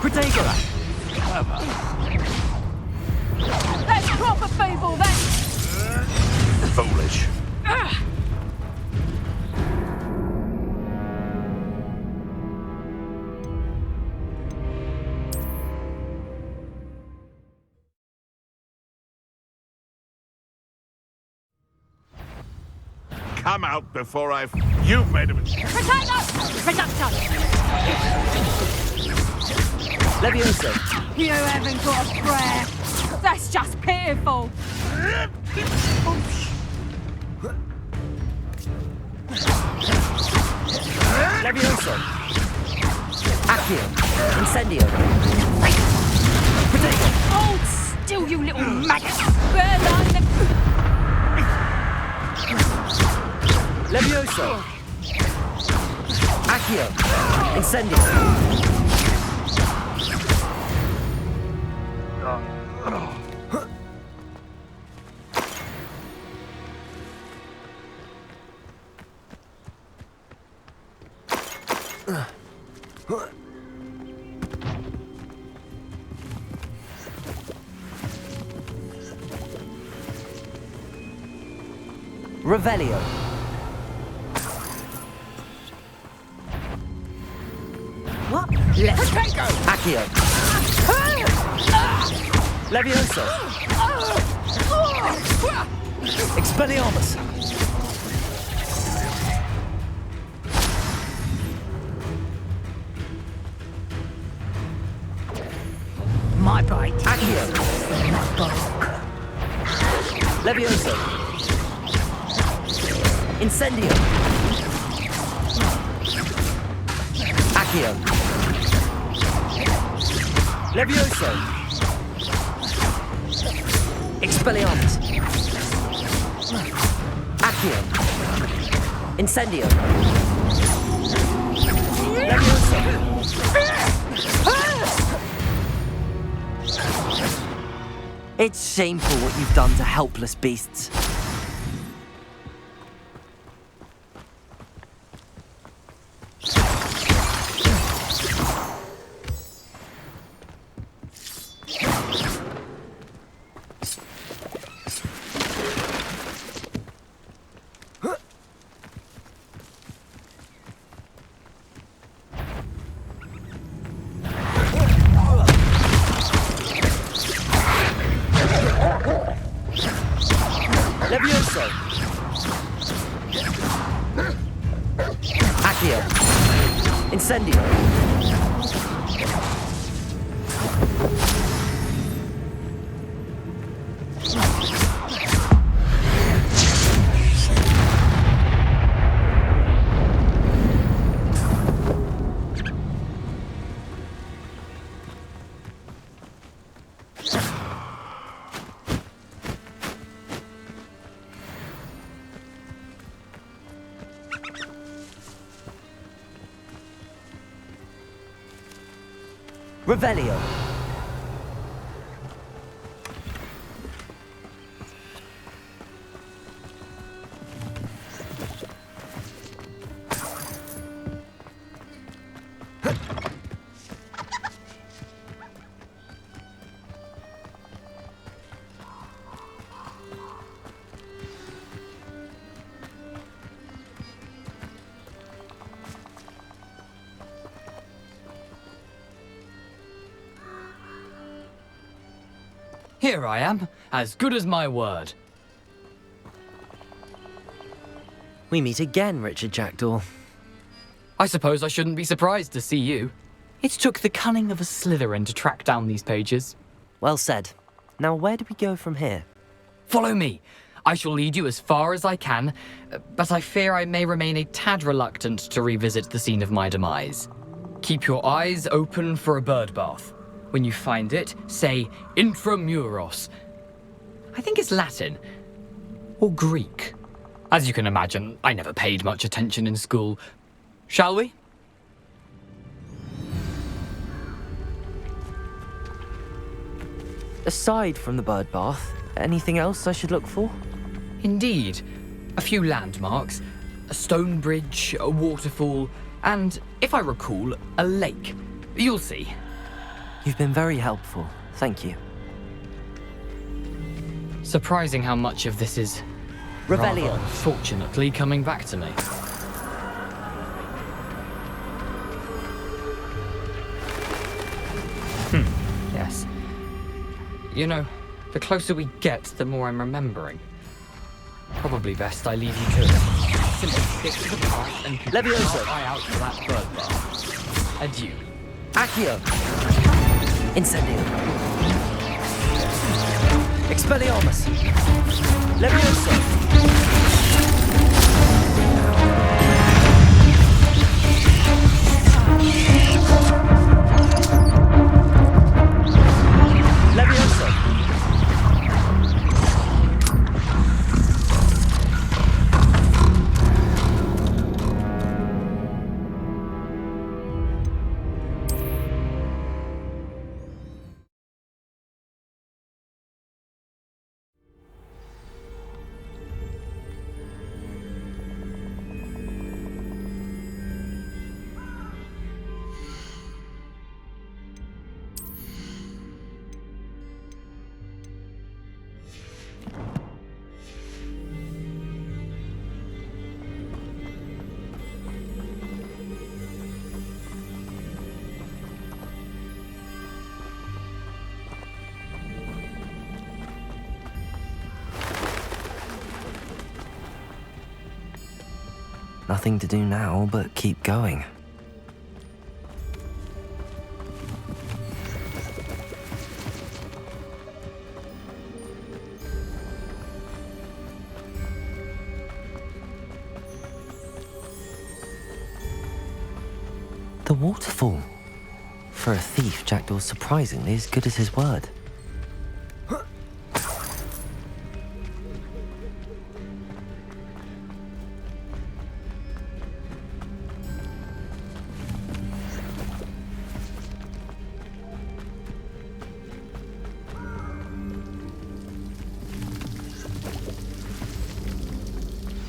J: Protego!
N: That's proper fable, that's...
K: Foolish. Come out before You've made a mistake.
N: Protect us! Protect us!
J: Levioso!
N: You haven't got a prayer. That's just pitiful.
J: Levioso! Accio! Incendio! Protego!
N: Hold still, you little maggot! Better line
J: Levioso! Accio! Incendio! Revelio.
H: What?
J: Accio. Levioso. Expelliarmus.
H: My bite.
J: Accio. Levioso. Incendio. Accio. Levioso. Expelliarmus. Accio. Incendio. Levioso. It's shameful what you've done to helpless beasts. Levioso. Accio. Incendio. Revelio.
D: Here I am, as good as my word.
A: We meet again, Richard Jackdaw.
D: I suppose I shouldn't be surprised to see you. It took the cunning of a Slytherin to track down these pages.
A: Well said. Now where do we go from here?
D: Follow me. I shall lead you as far as I can, but I fear I may remain a tad reluctant to revisit the scene of my demise. Keep your eyes open for a bird bath. When you find it, say intramuros. I think it's Latin. Or Greek. As you can imagine, I never paid much attention in school. Shall we?
A: Aside from the bird bath, anything else I should look for?
D: Indeed. A few landmarks, a stone bridge, a waterfall, and, if I recall, a lake. You'll see.
A: You've been very helpful. Thank you.
D: Surprising how much of this is,
J: Revelio.
D: rather unfortunately, coming back to me. Yes. You know, the closer we get, the more I'm remembering. Probably best I leave you to it. Simply stick to the path and keep
J: Levioso.
D: an eye out for that bird bath. Adieu.
J: Accio. Incendio. Expelliarmus. Levioso. Levioso.
A: Nothing to do now but keep going. The waterfall. For a thief, Jackdaw's surprisingly as good as his word.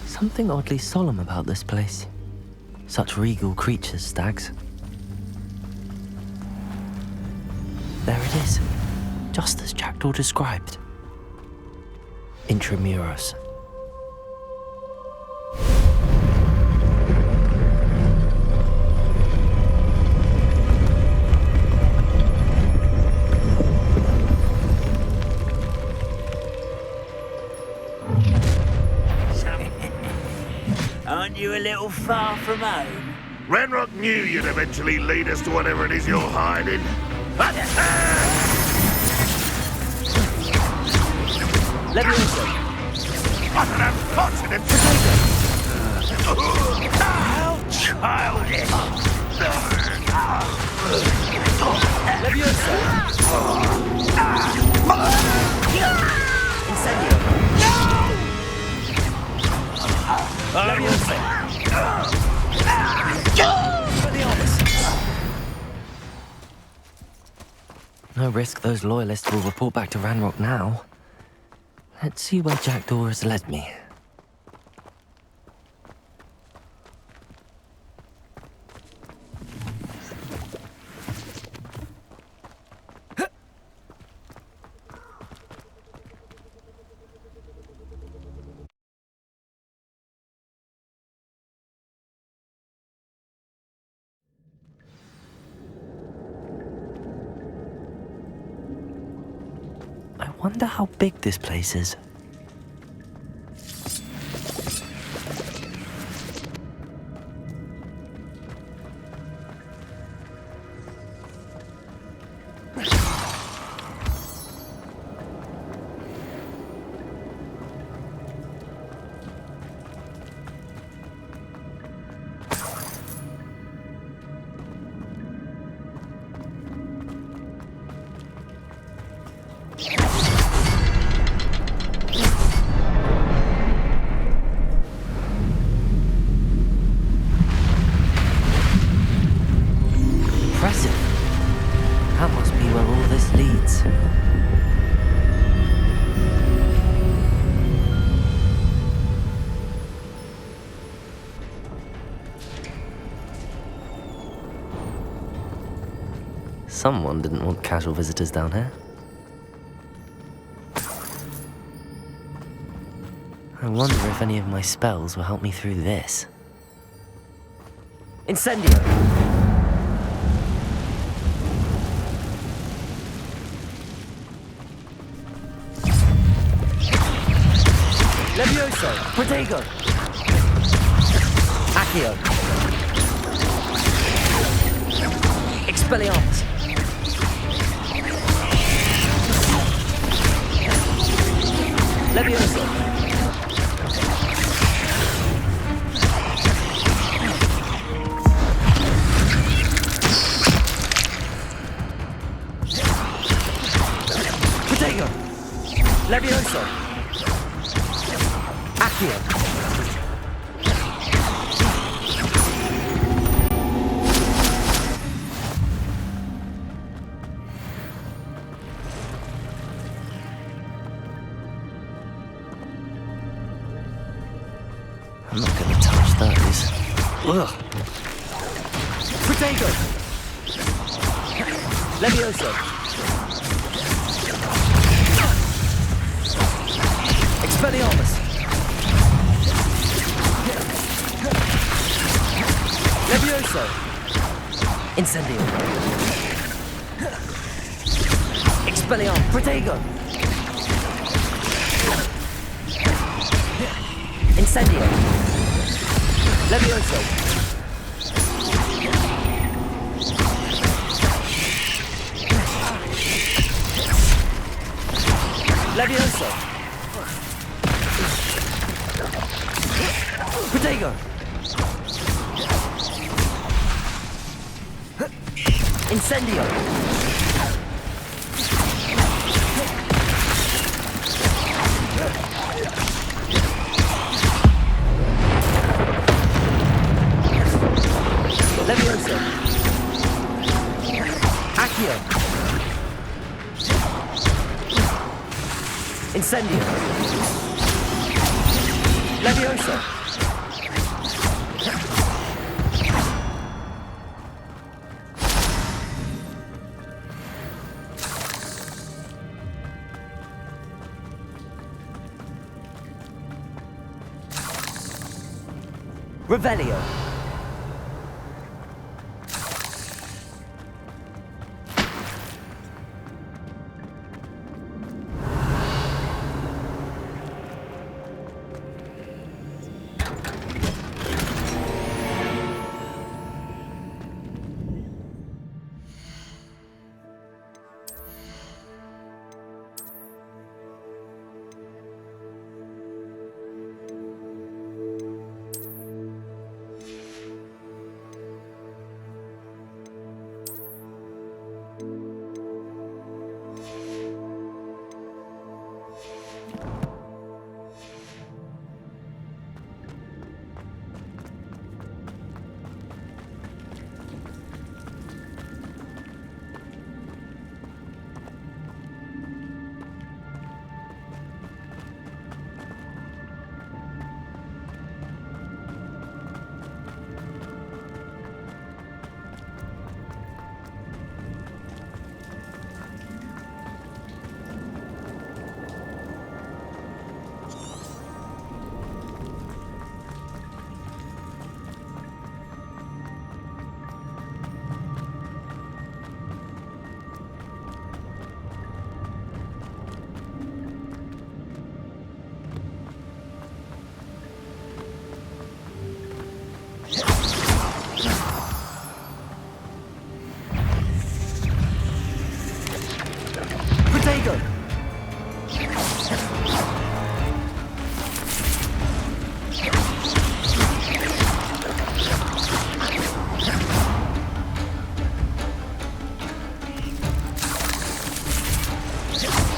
A: Something oddly solemn about this place. Such regal creatures, stags. There it is, just as Jackdaw described. Intramuros.
I: Aren't you a little far from home?
K: Ranrock knew you'd eventually lead us to whatever it is you're hiding.
J: Let me listen.
K: What an unfortunate
L: How childish!
J: Leviosa! Incendio! Leviosa!
A: No risk those loyalists will report back to Ranrock now. Let's see where Jackdaw has led me. I wonder how big this place is. Impressive. That must be where all this leads. Someone didn't want casual visitors down here. I wonder if any of my spells will help me through this.
J: Incendio! Levioso! Protego! Accio! Expelliarmus! Levioso! Protego! Levioso! Accio!
A: I'm not gonna touch those. Ugh.
J: Protego! Levioso! Expelliarmus! Levioso! Incendio! Expelliarmus! Protego! Incendio! Levioso. Levioso. Protego. Incendio. Levioso. Accio. Incendio. Levioso. Revelio.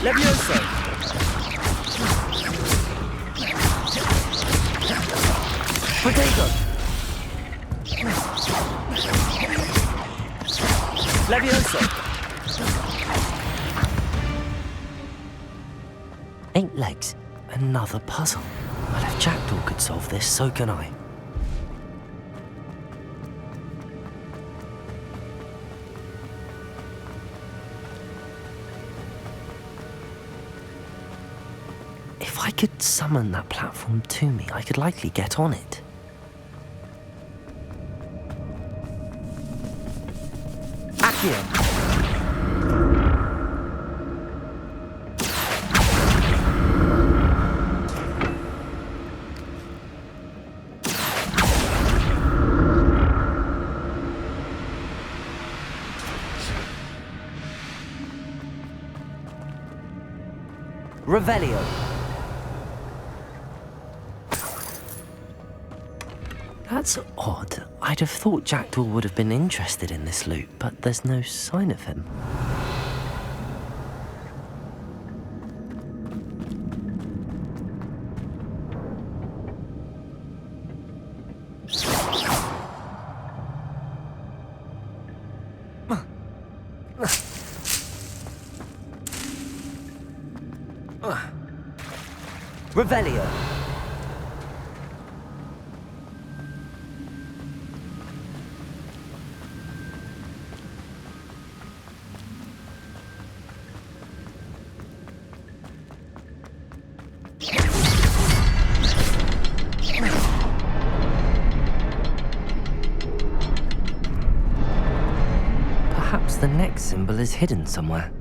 J: Levioso. Protego. Levioso.
A: 8 legs. Another puzzle. Well, if Jackdaw could solve this, so can I. If I could summon that platform to me, I could likely get on it.
J: Accio. Revelio.
A: That's odd. I'd have thought Jackdaw would have been interested in this loot, but there's no sign of him.
J: Revelio.
A: Perhaps the next symbol is hidden somewhere.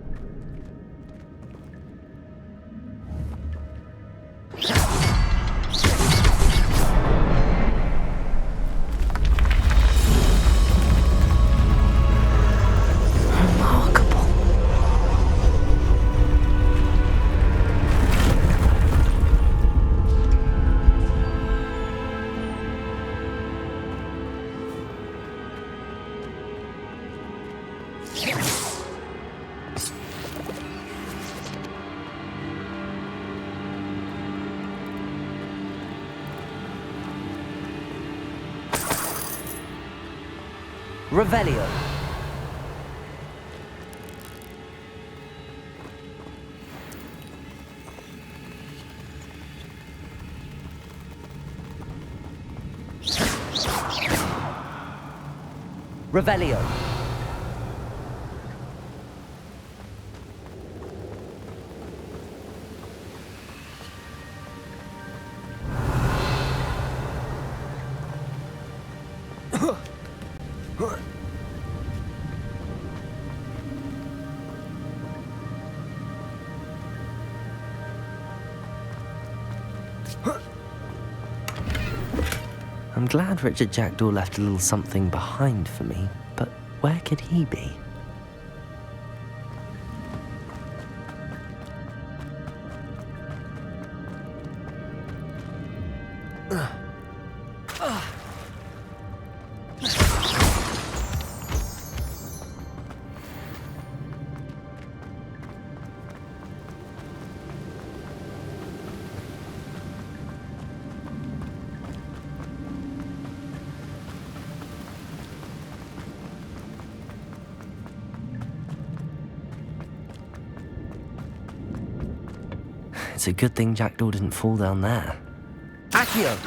J: Revelio. Revelio.
A: I'm glad Richard Jackdaw left a little something behind for me, but where could he be? It's a good thing Jackdaw didn't fall down there.
J: Accio.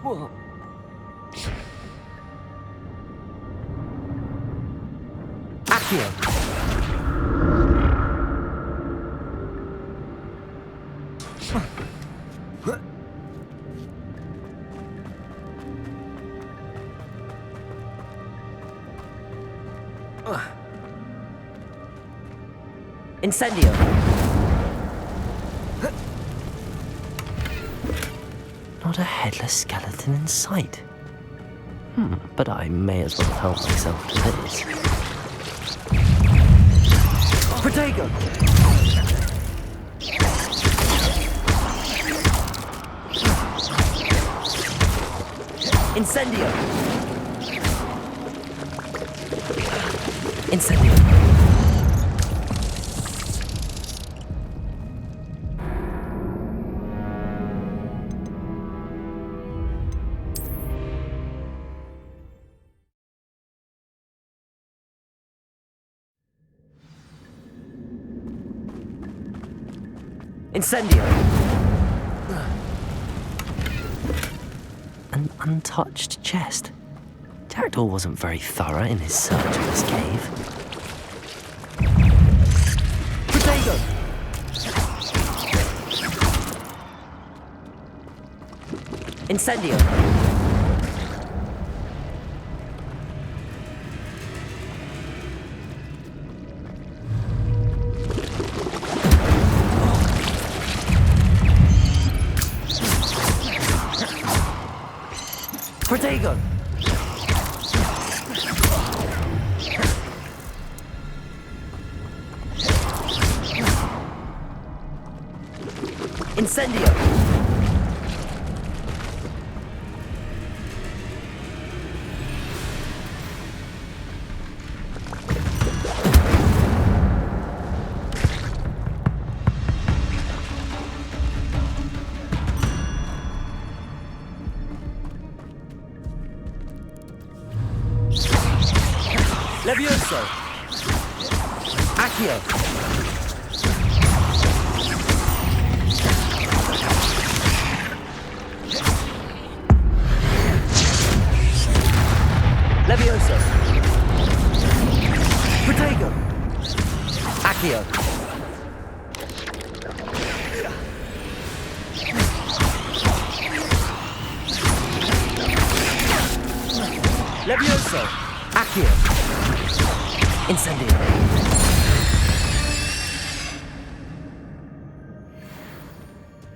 J: Whoa. Accio. Incendio.
A: Not a headless skeleton in sight. But I may as well help myself to this.
J: Protego. Incendio. Incendio. Incendio.
A: An untouched chest. Jackdaw wasn't very thorough in his search of this cave.
J: Protego. Incendio. Protego. Incendio. Levioso. Accio. Levioso. Protego. Accio. Levioso. Accio. Incendio.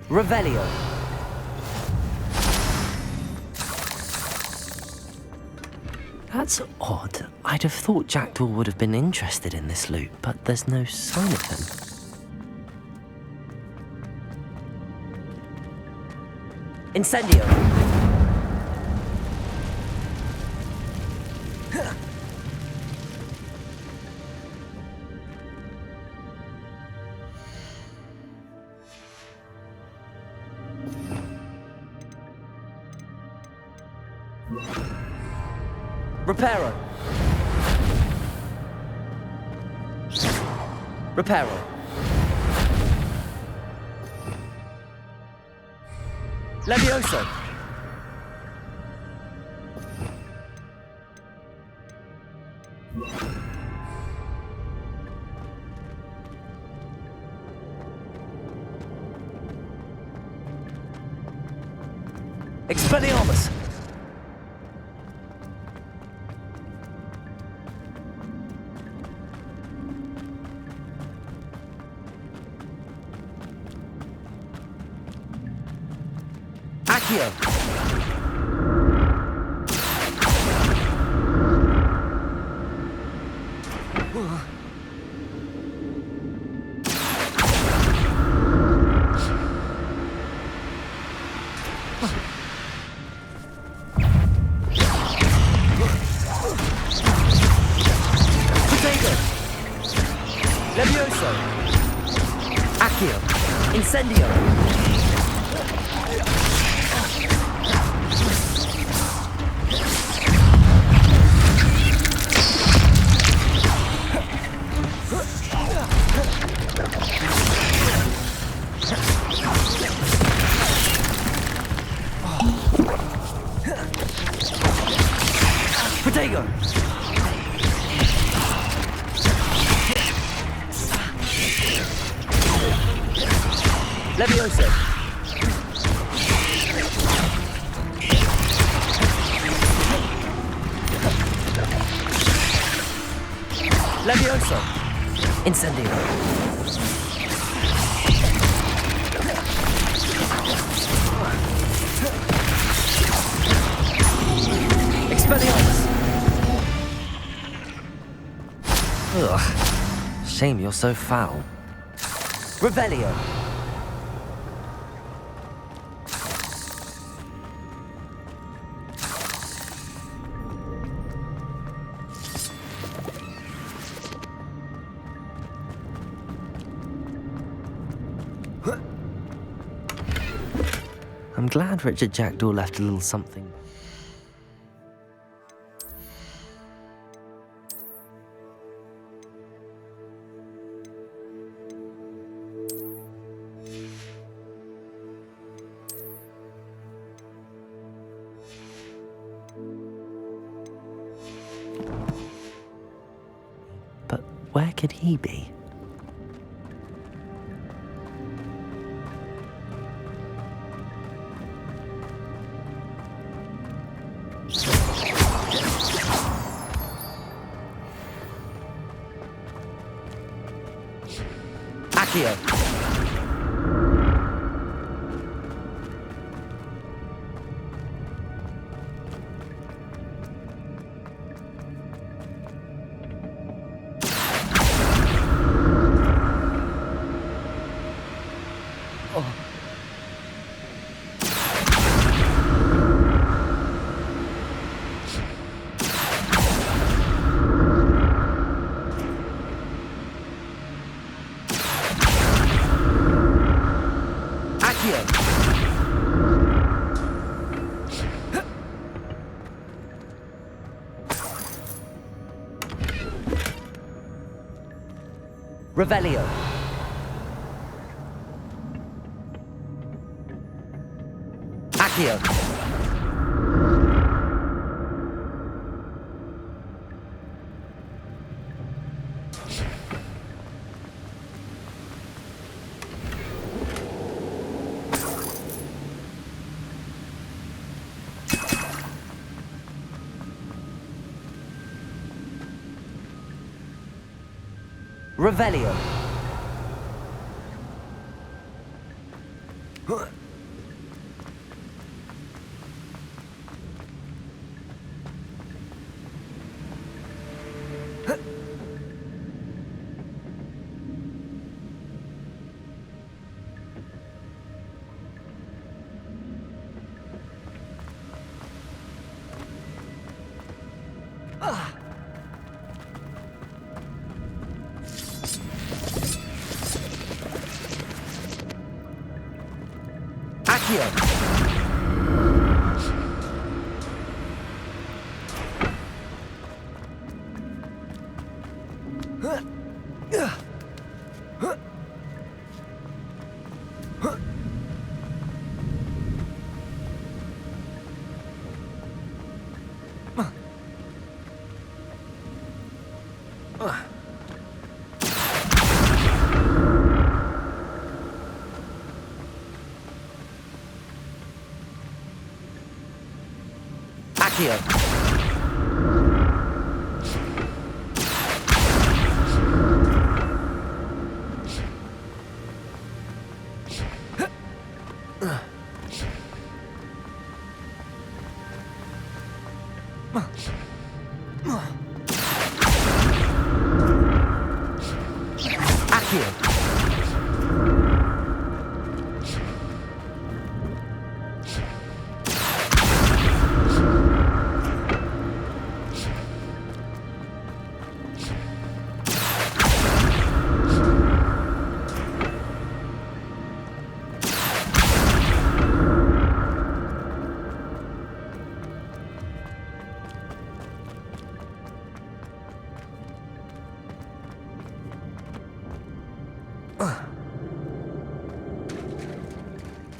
J: Revelio.
A: That's odd. I'd have thought Jackdaw would have been interested in this loot, but there's no sign of him.
J: Incendio. Reparo. Reparo. Levioso. Expelliarmus. Accio. Potato. Levioso. Accio. Incendio. Potato. Levioso. Levioso. Incendio. Expelliarmus.
A: Ugh. Shame you're so foul.
J: Revelio.
A: I'm glad Richard Jackdaw left a little something. But where could he be?
J: Accio. Revelio. Accio. Revelio. Accio. Accio.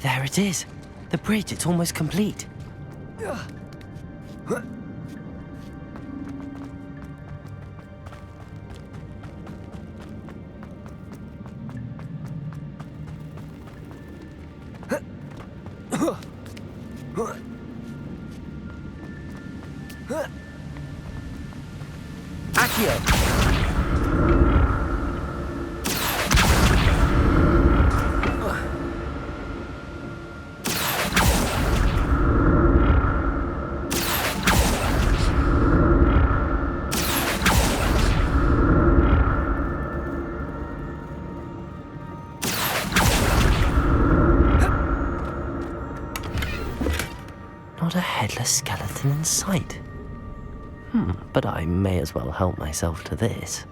A: There it is. The bridge, it's almost complete.
J: Accio.
A: Not a headless skeleton in sight. But I may as well help myself to this.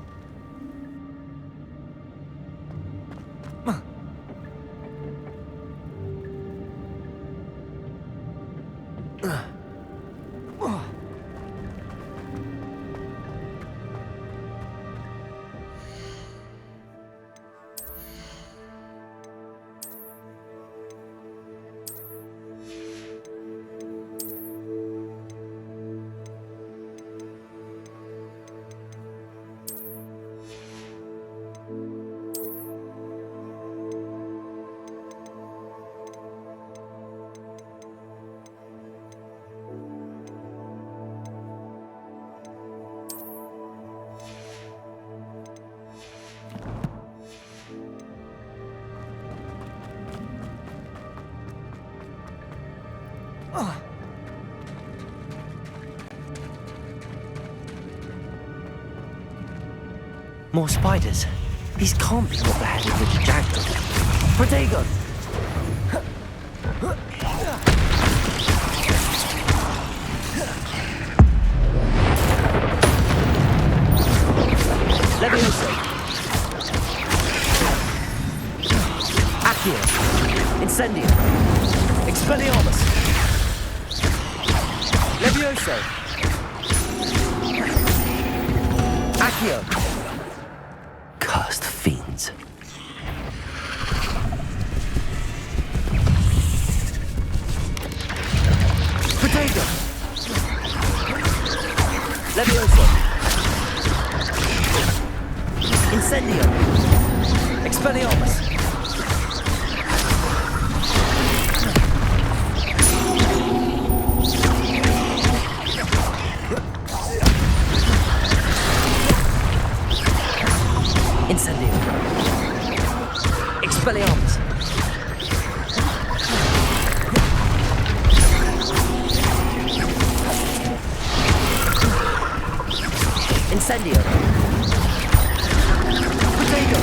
A: More spiders. These can't be what the head of Richard Jackson. Protego!
J: Levioso. Accio. Incendio. Expelliarmus. Levioso. Accio.
A: Cursed fiends.
J: Protego. Levioso. Incendio. Expelliarmus. Incendio. Incendio. Potato.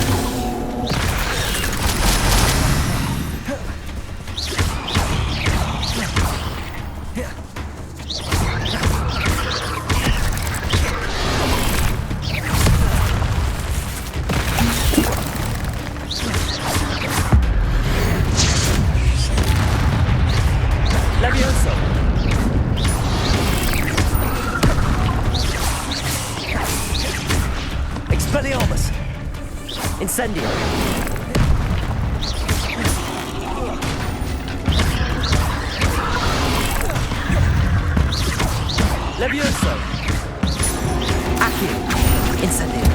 J: Levioso. Expelliarmus. Incendio. Levioso. Accio. Incendio.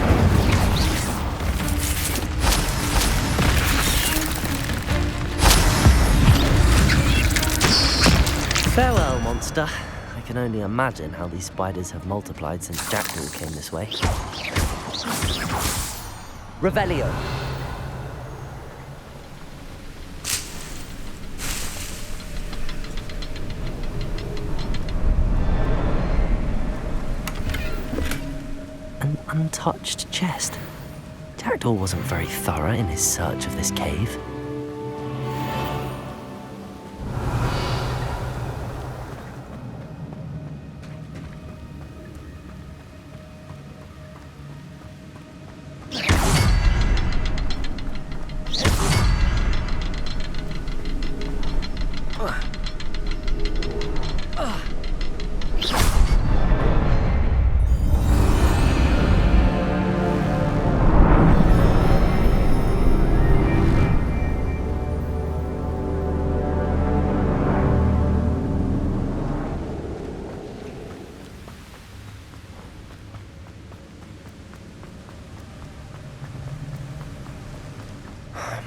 A: Farewell, monster. I can only imagine how these spiders have multiplied since Jackdaw came this way.
J: Revelio.
A: An untouched chest. Jackdaw wasn't very thorough in his search of this cave.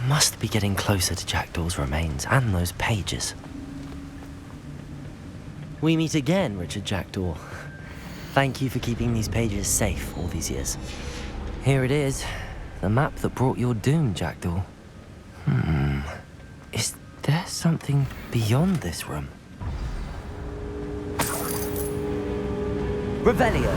A: Must be getting closer to Jackdaw's remains and those pages. We meet again, Richard Jackdaw. Thank you for keeping these pages safe all these years. Here it is, the map that brought your doom, Jackdaw. Is there something beyond this room?
J: Revelio.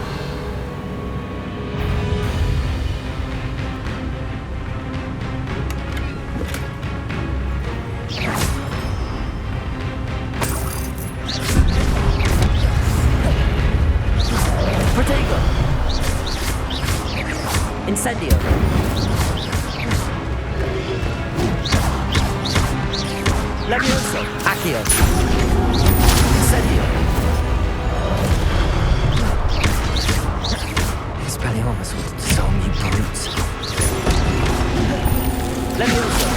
J: Protego. Incendio. Levioso. Accio. Incendio.
A: Expelliarmus will disarm you brutes.
J: Levioso.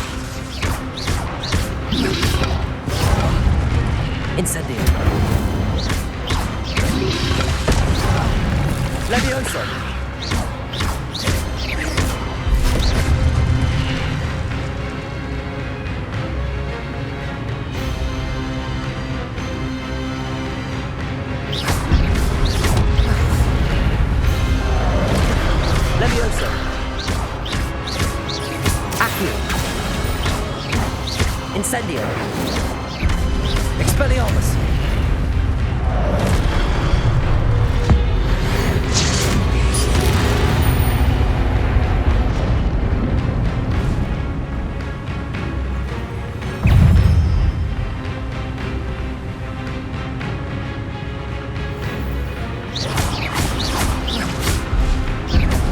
J: Incendio. Levioso. Levioso. Accio. Incendio. Expelliarmus.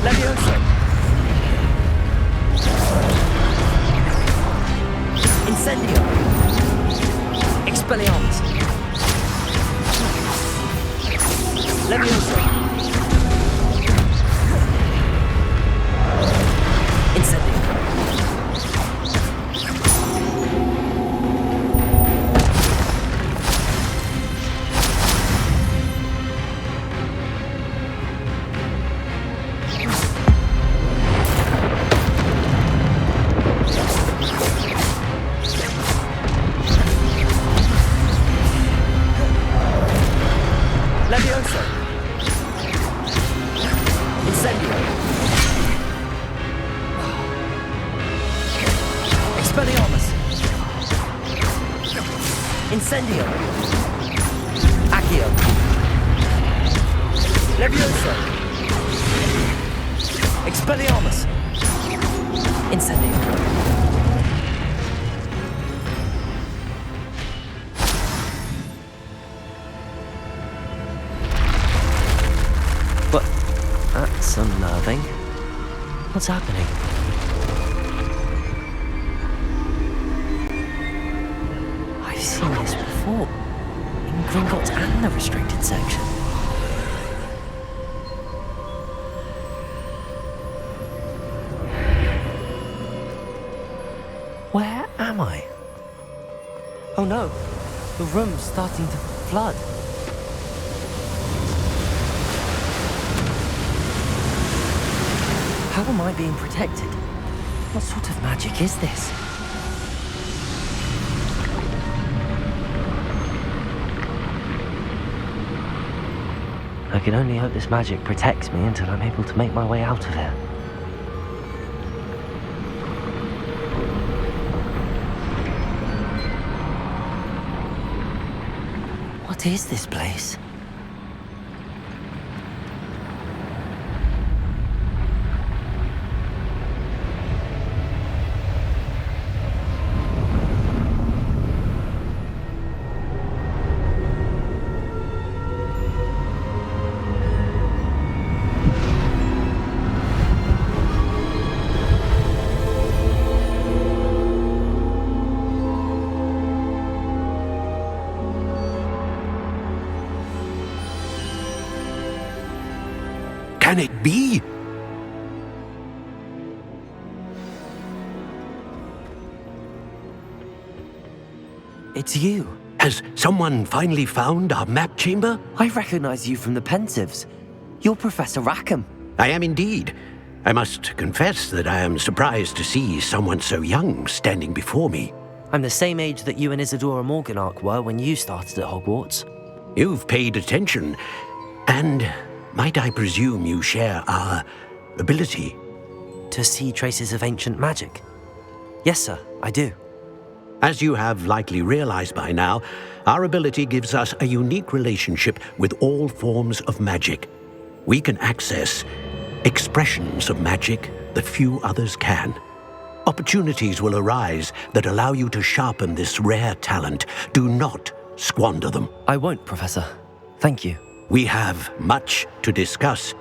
J: Levioso. Incendio. Expelliarmus. Levioso. Incendio. Levioso. Incendio. Expelliarmus. Incendio. Accio. Levioso.
A: Expelliarmus! Incendio. But that's unnerving. What's happening? I've seen this before. In Gringotts and the restricted section. Where am I? Oh no, the room's starting to flood. How am I being protected? What sort of magic is this? I can only hope this magic protects me until I'm able to make my way out of here. What is this place?
L: Can it be?
A: It's you.
L: Has someone finally found our map chamber?
A: I recognize you from the Pensives. You're Professor Rackham.
L: I am indeed. I must confess that I am surprised to see someone so young standing before me.
A: I'm the same age that you and Isadora Morganach were when you started at Hogwarts.
L: You've paid attention, and might I presume you share our ability?
A: To see traces of ancient magic? Yes, sir, I do.
L: As you have likely realized by now, our ability gives us a unique relationship with all forms of magic. We can access expressions of magic that few others can. Opportunities will arise that allow you to sharpen this rare talent. Do not squander them.
A: I won't, Professor. Thank you.
L: We have much to discuss.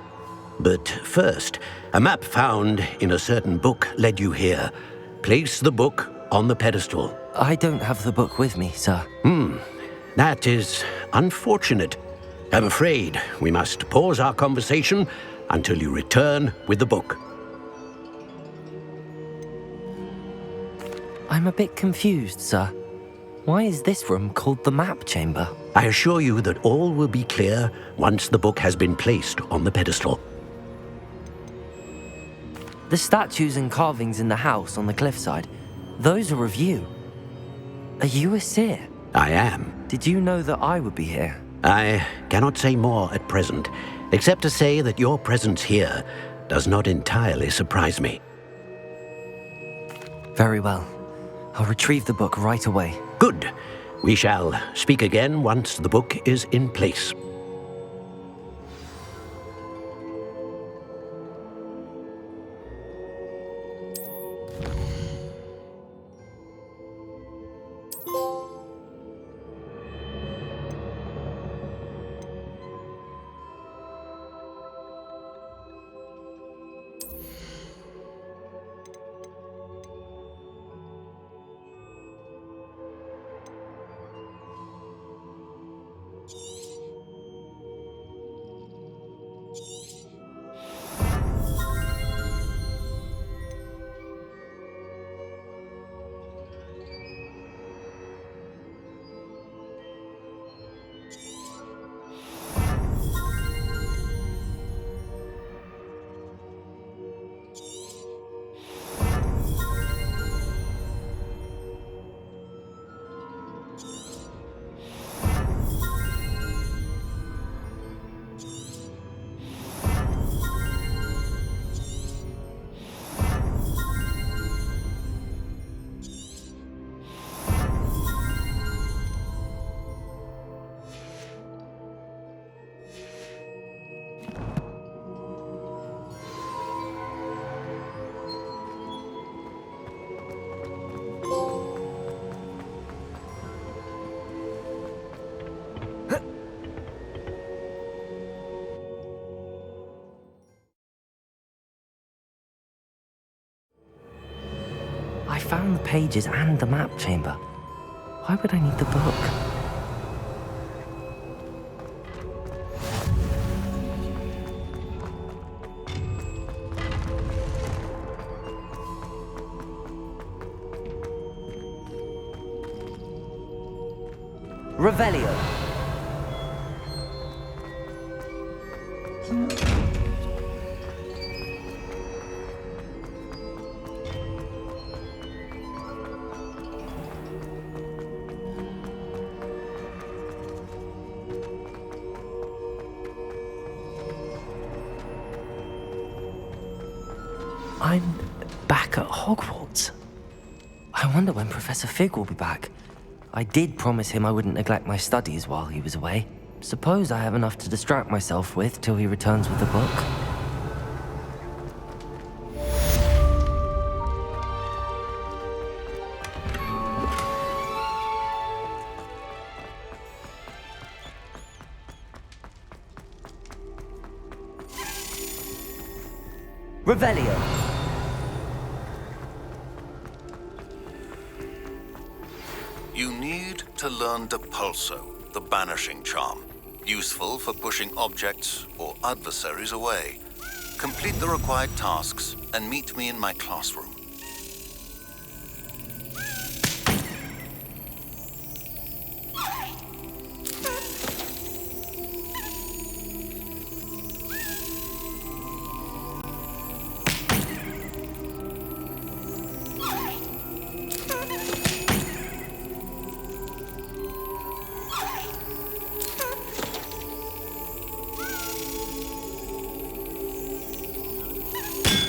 L: But first, a map found in a certain book led you here. Place the book on the pedestal.
A: I don't have the book with me, sir.
L: That is unfortunate. I'm afraid we must pause our conversation until you return with the book.
A: I'm a bit confused, sir. Why is this room called the map chamber?
L: I assure you that all will be clear once the book has been placed on the pedestal.
A: The statues and carvings in the house on the cliffside, those are of you. Are you a seer?
L: I am.
A: Did you know that I would be here?
L: I cannot say more at present, except to say that your presence here does not entirely surprise me.
A: Very well. I'll retrieve the book right away.
L: Good. We shall speak again once the book is in place.
A: found the pages and the map chamber. Why would I need the book? Revelio. I'm back at Hogwarts. I wonder when Professor Fig will be back. I did promise him I wouldn't neglect my studies while he was away. Suppose I have enough to distract myself with till he returns with the book. Revelio.
E: You need to learn Depulso, the banishing charm. Useful for pushing objects or adversaries away. Complete the required tasks and meet me in my classroom.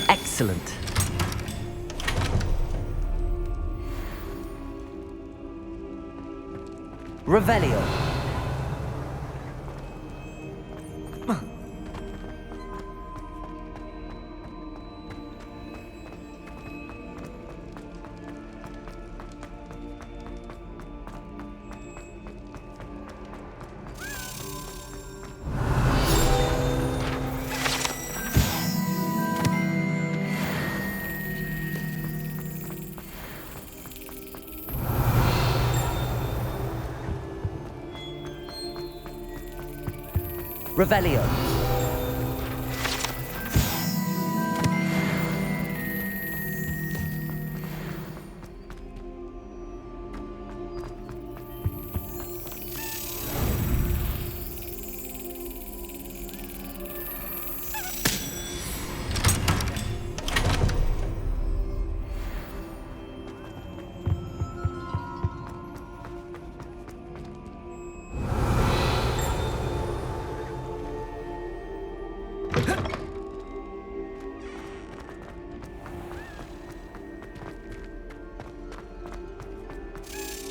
A: Excellent. Revelio. Revelio.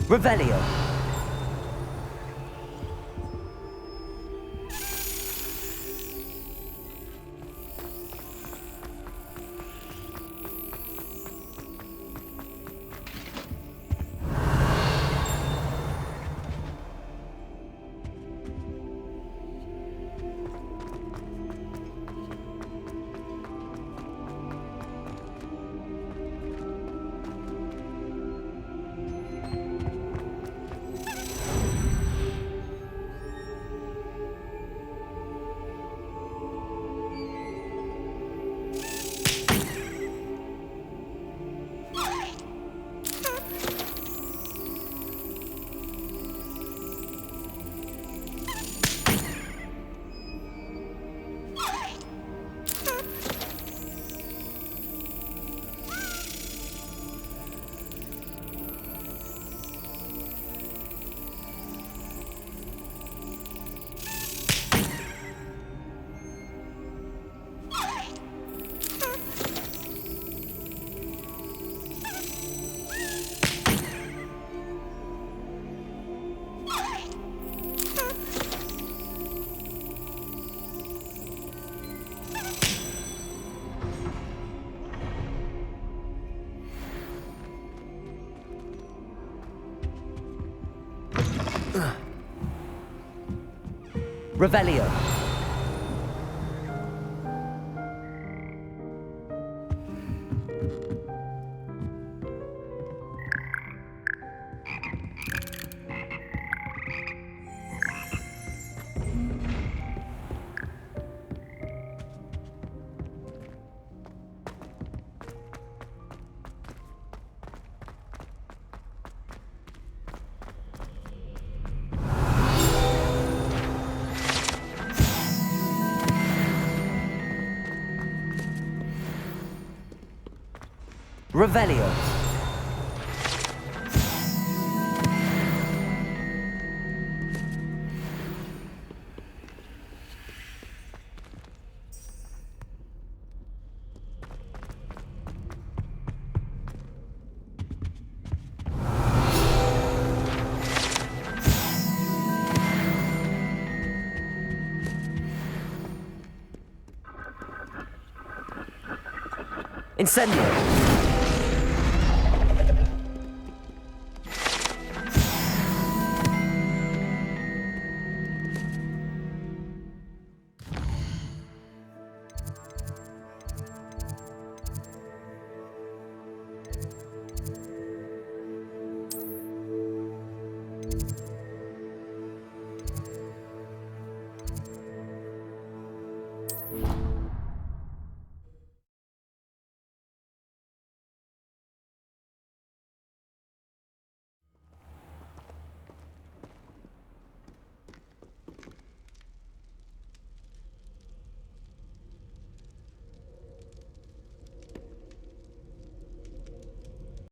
A: Revelio. Revelio.
J: Revelio. Incendio.